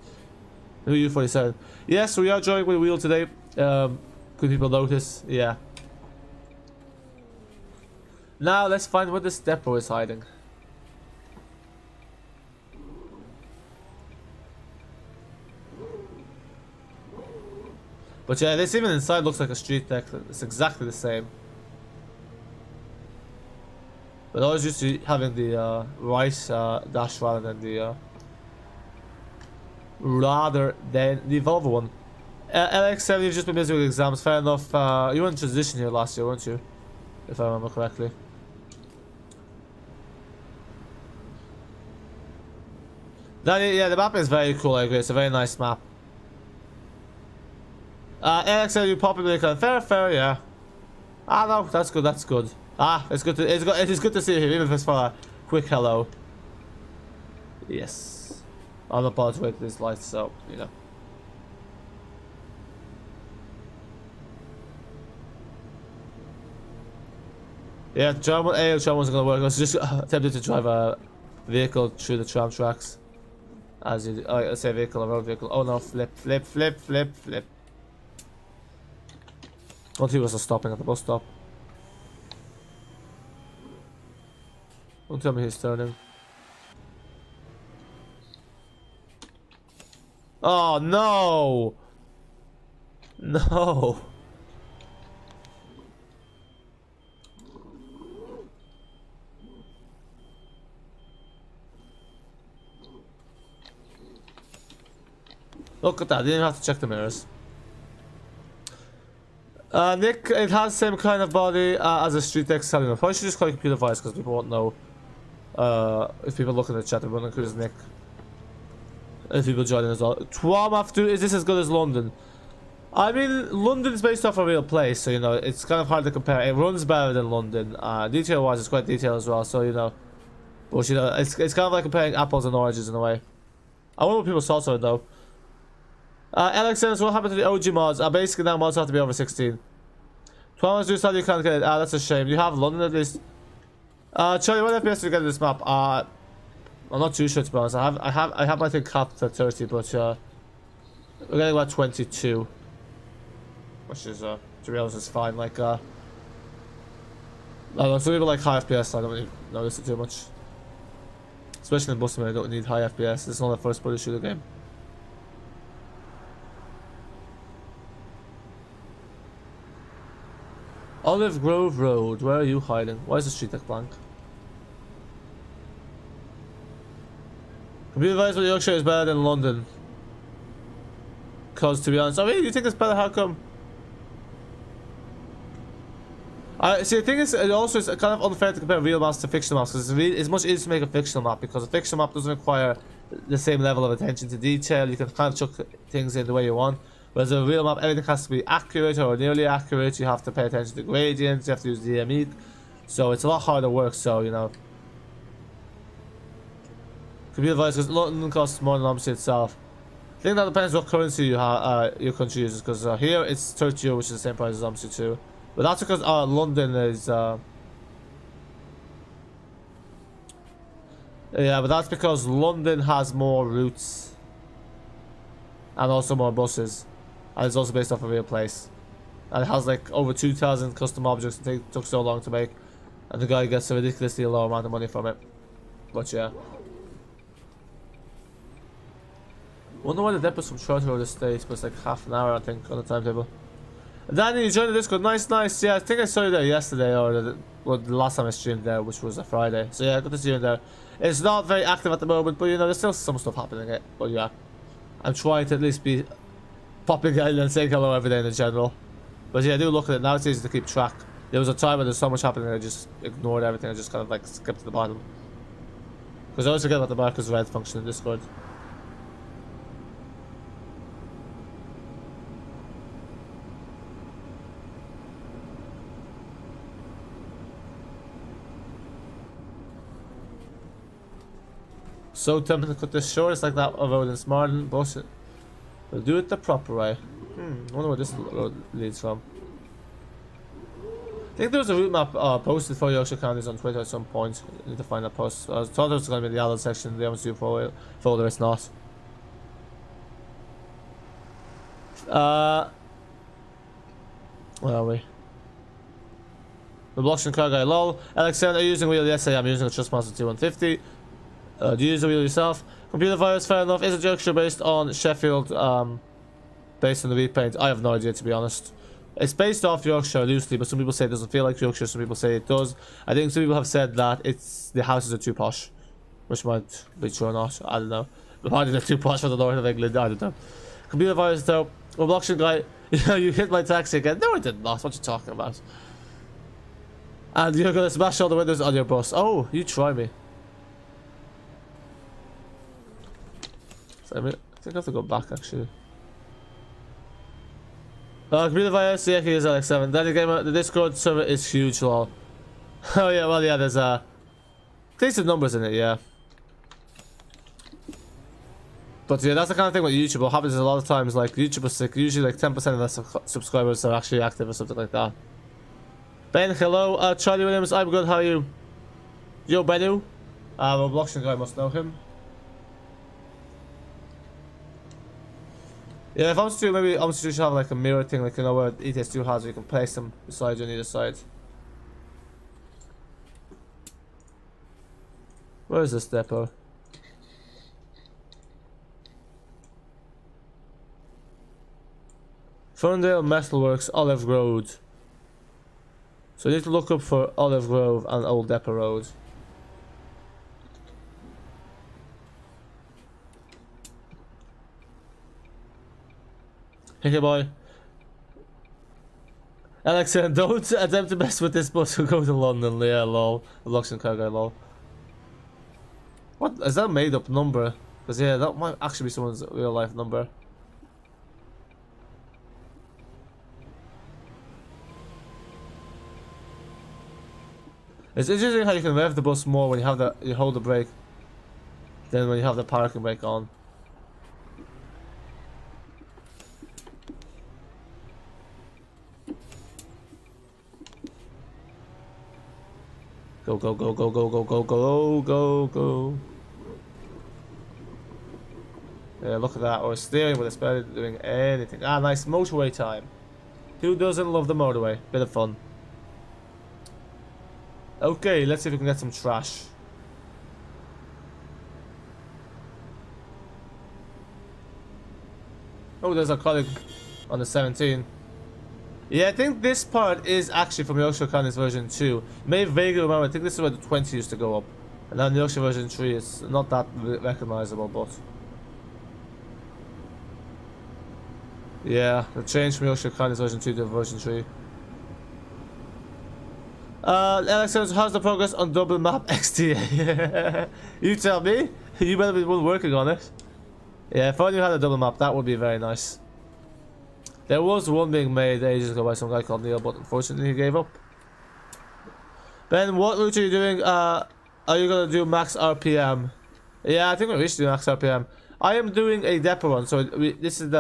A: The U47. Yes, we are joining with a wheel today. Could people notice? Yeah. Now let's find where this depot is hiding. But yeah, this even inside looks like a street deck. It's exactly the same. But I was used to having the right dash rather than the Volvo one. LX7, you've just been busy with exams. Fair enough. You were in transition here last year, weren't you? If I remember correctly. Yeah, the map is very cool. I agree. It's a very nice map. LX7, you probably can. Fair, yeah. Ah, no, that's good. That's good. Ah, it is good to see you here, even if it's for a quick hello. Yes. I'm not bothered with this light, so you know. Yeah, German tram wasn't gonna work. I was just attempting to drive a vehicle through the tram tracks. As you, I say vehicle, a road vehicle. Oh no, flip. One two was stopping at the bus stop. Don't tell me he's turning. Oh no! No! Look at that, I didn't even have to check the mirrors. Nick, it has the same kind of body as a street deck selling. I probably should just call it computer vice because people won't know. If people look in the chat, they won't know who's Nick. If people joining as well. Twam dude, is this as good as London? I mean, London is based off a real place, so you know, it's kind of hard to compare. It runs better than London. Detail wise, it's quite detailed as well, so you know. But you know, it's kind of like comparing apples and oranges in a way. I wonder what people's thoughts are though. Alex says, what happened to the OG mods? Basically now mods have to be over 16. 12 hours do so you can't get it. That's a shame. You have London at least. Charlie, what FPS do you get in this map? I'm not too sure to be honest. I have my thing capped at 30, but we're getting about 22. Which is to be honest is fine. Like I don't know, some people like high FPS, I don't really notice it too much. Especially in Busman, I don't need high FPS. It's not the first person shooter game. Olive Grove Road, where are you hiding? Why is the street deck blank? Can be advised that Yorkshire is better than London. Cause to be honest, I mean, you think it's better? How come? See, the thing is, it also is kind of unfair to compare real maps to fictional maps because it's much easier to make a fictional map because a fictional map doesn't require the same level of attention to detail. You can kind of chuck things in the way you want. Whereas a real map, everything has to be accurate or nearly accurate. You have to pay attention to gradients. You have to use DME. So it's a lot harder work. So you know, computer device because London costs more than Omsi itself. I think that depends what currency you have, your country uses. Because here it's 30 €, which is the same price as Omsi too. But that's because London is. Yeah, but that's because London has more routes and also more buses. And it's also based off a real place. And it has like over 2,000 custom objects that took so long to make. And the guy gets a ridiculously low amount of money from it. But yeah. Wonder why the depot's from Charter Road Estate, but it's like half an hour, I think, on the timetable. Danny, you joined the Discord. Nice, nice. Yeah, I think I saw you there yesterday, or the last time I streamed there, which was a Friday. So yeah, good to see you in there. It's not very active at the moment, but you know, there's still some stuff happening. But yeah, I'm trying to at least be popping in and saying hello every day in general. But yeah, I do look at it now. It's easy to keep track. There was a time when there's so much happening, I just ignored everything. I just kind of like skipped to the bottom. Because I always forget about the markers red function in Discord. So tempting to cut this short. It's like that of Odin's Martin, but we'll do it the proper way. I wonder where this road leads from. I think there was a route map posted for Yorkshire Counties on Twitter at some point. I need to find that post. I thought it was going to be the Addon section of the Omsi folder. It's not. Where are we? The blocks and car guy, lol. Alexander, are you using wheel? Yes, I am using a Trustmaster 2150. Do you use the wheel yourself? Computer virus, fair enough. Is it Yorkshire based on Sheffield? Based on the repaint? I have no idea, to be honest. It's based off Yorkshire loosely, but some people say it doesn't feel like Yorkshire, some people say it does. I think some people have said that the houses are too posh, which might be true or not. I don't know. But why they're too posh for the north of England? I don't know. Computer virus though. Well, blockchain guy, you hit my taxi again. No, I did not. What are you talking about? And you're gonna smash all the windows on your bus. Oh, you try me. So I think I have to go back actually. Computer virus, yeah, he is Alex7. Daddy Gamer, the Discord server is huge, lol. Oh yeah, well yeah, there's decent numbers in it, yeah. But yeah, that's the kind of thing with YouTube. What happens is a lot of times, like, YouTube is sick. Usually like 10% of the subscribers are actually active or something like that. Ben, hello. Charlie Williams, I'm good, how are you? Yo, Benu. Well, blockchain guy must know him. Yeah, if Omsi2, maybe Omsi2 should have like a mirror thing, like, you know, where ETS2 has, where you can place them beside you on either side. Where is this depot? Ferndale Metalworks, Olive Road. So you need to look up for Olive Grove and Old Depot Road. Hey boy. Alexa, don't attempt to mess with this bus. We'll go to London. Yeah, lol. Luxon car guy, lol. What is that made up number? Because yeah, that might actually be someone's real life number. It's interesting how you can rev the bus more when you have you hold the brake than when you have the parking brake on. Go, go, go, go, go, go, go, go, go, go. Yeah, look at that. We're steering with it's better than doing anything. Ah, nice motorway time. Who doesn't love the motorway? Bit of fun. Okay, let's see if we can get some trash. Oh, there's a colleague on the 17. Yeah, I think this part is actually from Yorkshire Counties version 2. May vaguely remember, I think this is where the 20 used to go up. And then the Yorkshire version 3 is not that recognizable, but... yeah, the change from Yorkshire Counties version 2 to version 3. Alex says, how's the progress on double map XTA? You tell me. You better be the one working on it. Yeah, if only you had a double map, that would be very nice. There was one being made ages ago by some guy called Neil, but unfortunately he gave up. Ben, what route are you doing? Are you gonna do max RPM? Yeah, I think we should do max RPM. I am doing a depot run, so this is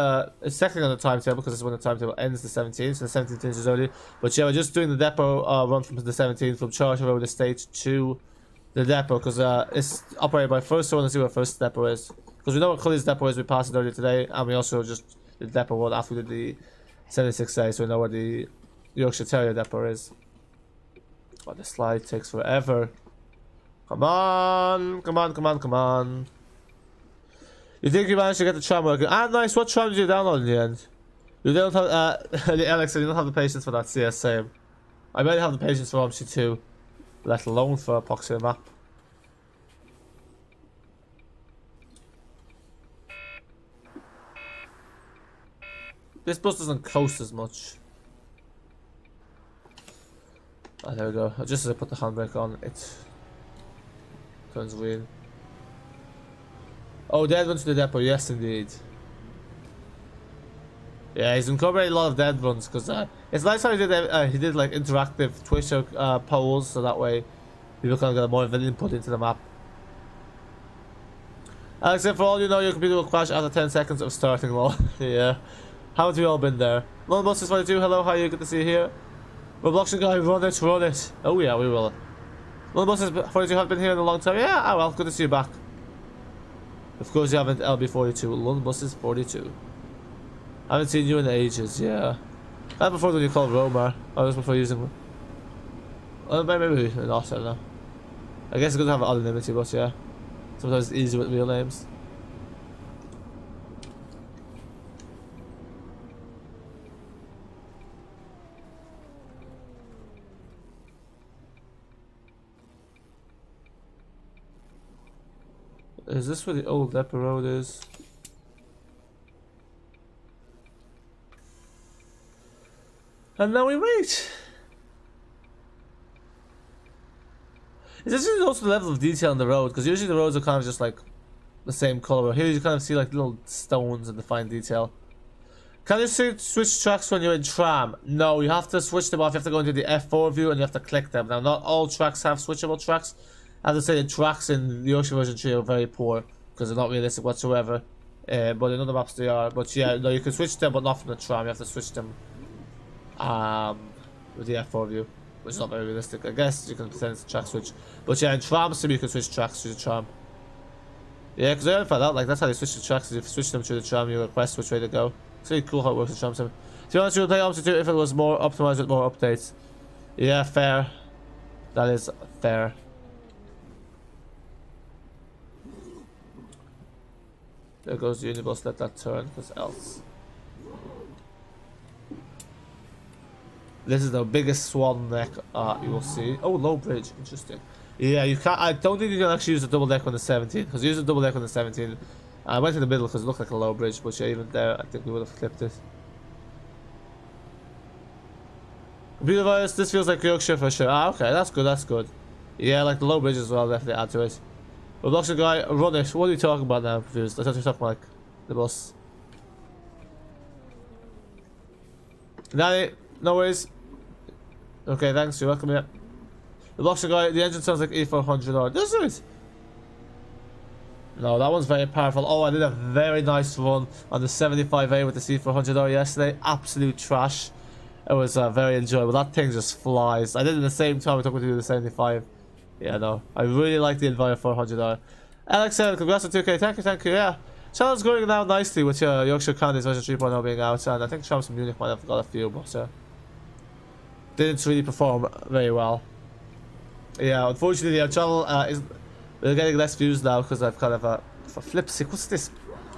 A: it's technically on the timetable because it's when the timetable ends the 17th, so the 17th is early. But yeah, we're just doing the depot run from the 17th from Charter Road Estate to the depot because it's operated by first, so I want to see where first depot is. Because we know what Cully's depot is, we passed it earlier today, and we also just did the depot run after we did the 76A, so we know where the Yorkshire Terrier depot is. Oh, the slide takes forever. Come on, come on, come on, come on. You think you managed to get the tram working? Ah, nice. What tram did you download in the end? You don't have, Alex, you don't have the patience for that. CS, same. I barely have the patience for Omsi 2, let alone for Epoxy map. This bus doesn't coast as much. Ah, there we go. Just as I put the handbrake on, it turns green. Oh, dead runs to the depot. Yes, indeed. Yeah, he's incorporated a lot of dead runs because it's nice how he did like interactive Twitter polls, so that way people can get more of an input into the map. Alex, for all you know, your computer will crash after 10 seconds of starting. Well, yeah. Haven't we all been there? Lone Busters 42, hello, how are you? Good to see you here. Robloxian guy, run it, run it. Oh yeah, we will. Lone Busters 42 have been here in a long time. Yeah, oh well, good to see you back. Of course you haven't LB42, Lone Busters 42. I haven't seen you in ages, yeah. That before when you called Romar. I was before using. Maybe not, I don't know. I guess it's good to have anonymity, but yeah. Sometimes it's easy with real names. Is this where the old depot road is? And now we wait. It's actually also the level of detail on the road, because usually the roads are kind of just like the same color. Here you kind of see like little stones and the fine detail. Can you switch tracks when you're in tram? No, you have to switch them off. You have to go into the F4 view and you have to click them. Now, not all tracks have switchable tracks. I have to say the tracks in the Yorkshire version 3 are very poor because they're not realistic whatsoever. But in other maps they are. But yeah, no, you can switch them, but not from the tram. You have to switch them with the F4 view, which is not very realistic. I guess you can pretend it's a track switch. But yeah, in tram sim you can switch tracks through the tram. Yeah, because I already found out, like, that's how they switch the tracks. If you switch them through the tram, you request which way to go. It's really cool how it works in tram sim. To be honest, you would play Omsi 2 if it was more optimized with more updates. Yeah, fair. That is fair. There goes the unibus, let that turn, because else. This is the biggest swan neck you will see. Oh, low bridge, interesting. Yeah, you can't. I don't think you can actually use a double deck on the 17, because you use a double deck on the 17. I went in the middle because it looked like a low bridge, but yeah, even there, I think we would have flipped it. Computer virus, this feels like Yorkshire for sure. Ah, okay, that's good, that's good. Yeah, like the low bridge as well, definitely add to it. But Robloxian guy, run it. What are you talking about now? I'm confused. I thought you were talking about, like, the bus. Nanny, no worries. Okay, thanks, you're welcome, yeah. The Robloxian guy, the engine sounds like E400R. Does it? No, that one's very powerful. Oh, I did a very nice run on the 75A with the C400R yesterday. Absolute trash. It was very enjoyable. That thing just flies. I did it in the same time it took me to do the 75. Yeah, no. I really like the Enviro 400R. Alex said, congrats on 2K. Thank you, yeah. Channel's going now nicely with Yorkshire Counties version 3.0 being out, and I think Shams from Munich might have got a few, but didn't really perform very well. Yeah, unfortunately, our channel we're getting less views now because I've kind of for flip sick. What's this?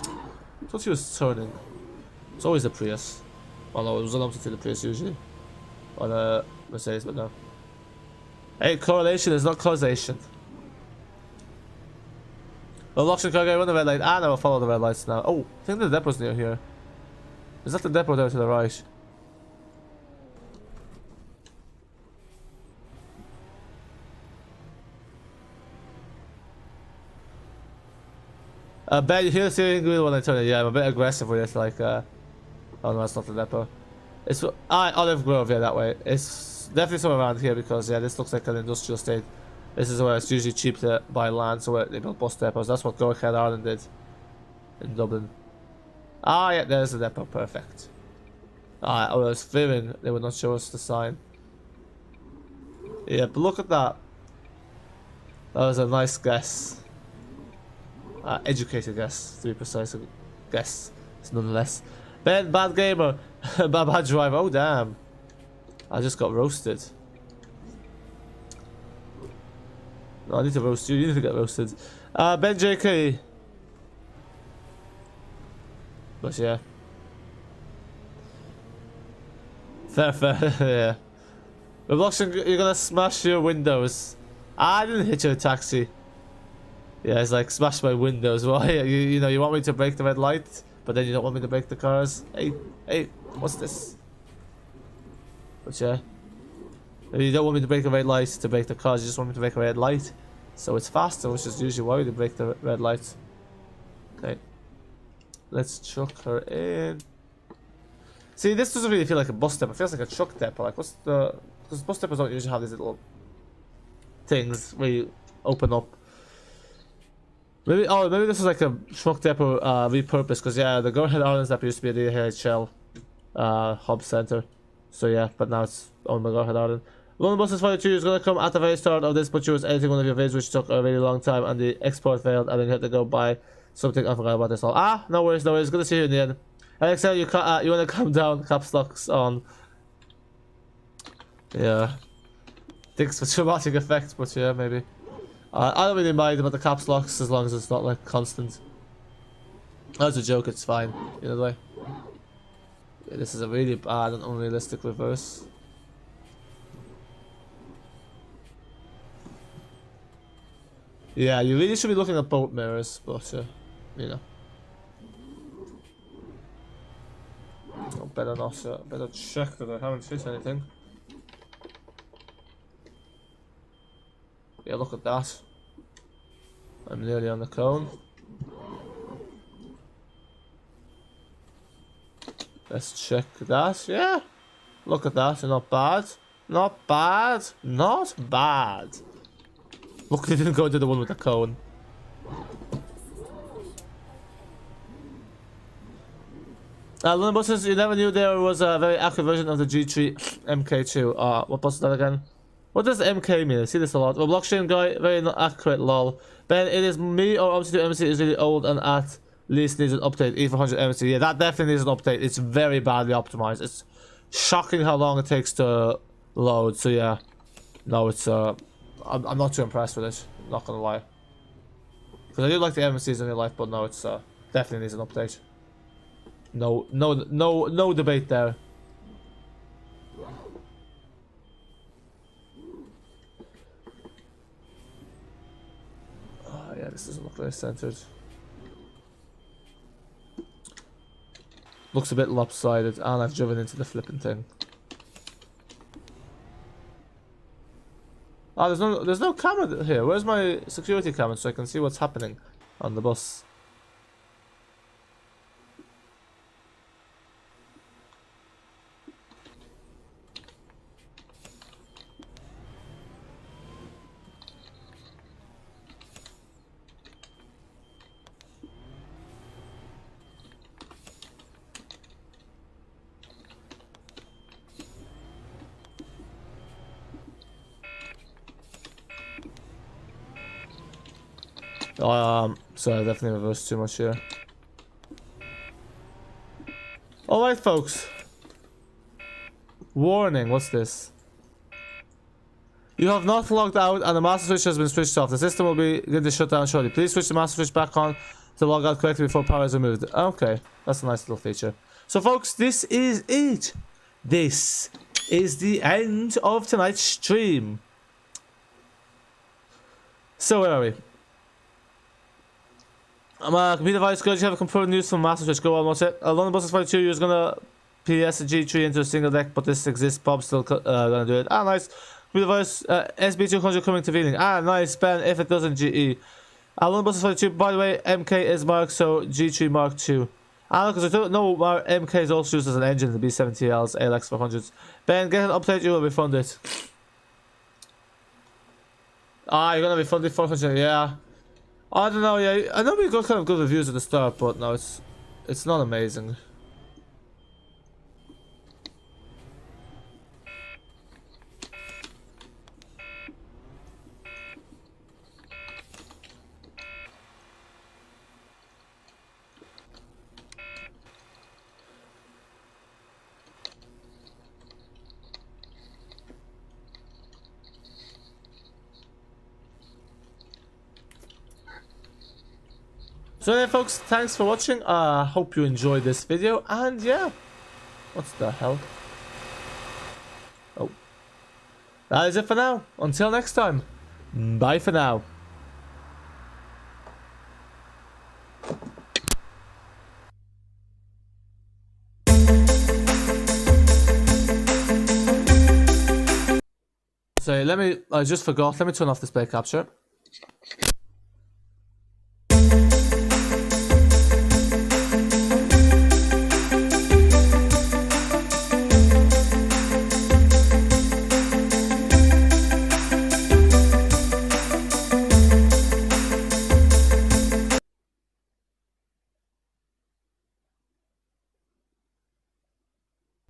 A: I thought she was turning. It's always the Prius. Well, no, it was an opposite to the Prius usually on a Mercedes, but no. Hey, correlation is not causation. Well, Loction car guy, run the red light. Ah, no, I'll follow the red lights now. Oh, I think the depot's near here. Is that the depot there to the right? Ben, you hear the steering wheel when I turn it. Yeah, I'm a bit aggressive with it. Like, oh no, that's not the depot. It's Olive Grove, yeah, that way. It's definitely somewhere around here because yeah, this looks like an industrial estate. This is where it's usually cheap to buy land, so they build bus depots. That's what Yorkshire Ireland did in Dublin. Ah, yeah, there's the depot. Perfect. I was fearing they would not show us the sign. Yeah, but look at that. That was a nice guess. Educated guess, to be precise. Guess, it's nonetheless. Ben, bad gamer. bad driver. Oh, damn. I just got roasted. No, I need to roast you. You need to get roasted. Ben JK. But yeah. Fair, yeah. But Blockchain, you're gonna smash your windows. I didn't hit your taxi. Yeah, it's like, smash my windows. Why? You know, you want me to break the red light, but then you don't want me to break the cars? Hey, what's this? But yeah. You don't want me to break a red light to break the cars, you just want me to break a red light. So it's faster, which is usually why we break the red light. Okay. Let's chuck her in. See, this doesn't really feel like a bus depot. It feels like a truck depot. Like, what's the... Because bus depots don't usually have these little things where you open up. Maybe, oh, maybe this is like a truck depot repurposed. Because, yeah, the Go-Ahead Islands depot used to be a DHL hub center. So, yeah, but now it's owned by Go-Ahead Island. London Buses 42 is going to come at the very start of this, but you was editing one of your videos which took a really long time and the export failed and then you had to go buy something. I forgot about this all. Ah, no worries, no worries. Good to see you in the end. Alexa, you want to calm down, caps locks on. Yeah. Thanks for traumatic effect, but yeah, maybe. I don't really mind about the caps locks as long as it's not like constant. As a joke, it's fine. You know the way. Yeah, this is a really bad and unrealistic reverse. Yeah, you really should be looking at both mirrors, but you know. Oh, better not. Better check that I haven't hit anything. Yeah, look at that. I'm nearly on the cone. Let's check that. Yeah, look at that. Not bad. Not bad. Not bad. Look, they didn't go to the one with the cone. London buses, you never knew there was a very accurate version of the G3 MK2. What bus is that again? What does MK mean? I see this a lot. Well, blockchain guy, very not accurate, lol. Ben, it is me or Omsi to MC is really old and at least needs an update. E400 MC. Yeah, that definitely needs an update. It's very badly optimized. It's shocking how long it takes to load. So yeah, no, it's I'm not too impressed with it. Not gonna lie. Because I do like the MCs in real life, but no, it's definitely needs an update. No debate there. Oh yeah, this doesn't look very centered. Looks a bit lopsided, and I've driven into the flipping thing. Oh, there's no camera here. Where's my security camera so I can see what's happening on the bus? So I definitely reversed too much here. Alright, folks. Warning, what's this? You have not logged out and the master switch has been switched off. The system will begin to shut down shortly. Please switch the master switch back on to log out correctly before power is removed. Okay, that's a nice little feature. So folks, this is it. This is the end of tonight's stream. So where are we? Computer device, good. You have a confirmed news from Masterswitch. Go on, what's it? London Buses 42, you're gonna PS a G3 into a single deck, but this exists. Bob's still gonna do it. Ah, nice. Computer device, SB200 coming to Veiling. Ah, nice. Ben, if it doesn't, GE. London Buses 42, by the way, MK is marked, so G3 Mark 2. Ah, because I don't know, MK is also used as an engine, the B7TLs, ALX 400s. Ben, get an update, you will refund it. Ah, you're gonna refund it 400, yeah. I don't know, yeah, I know we got kind of good reviews at the start, but no, it's not amazing. So anyway, folks, thanks for watching. Hope you enjoyed this video. And yeah, what's the hell? Oh, that is it for now. Until next time, bye for now. So I just forgot, let me turn off display capture.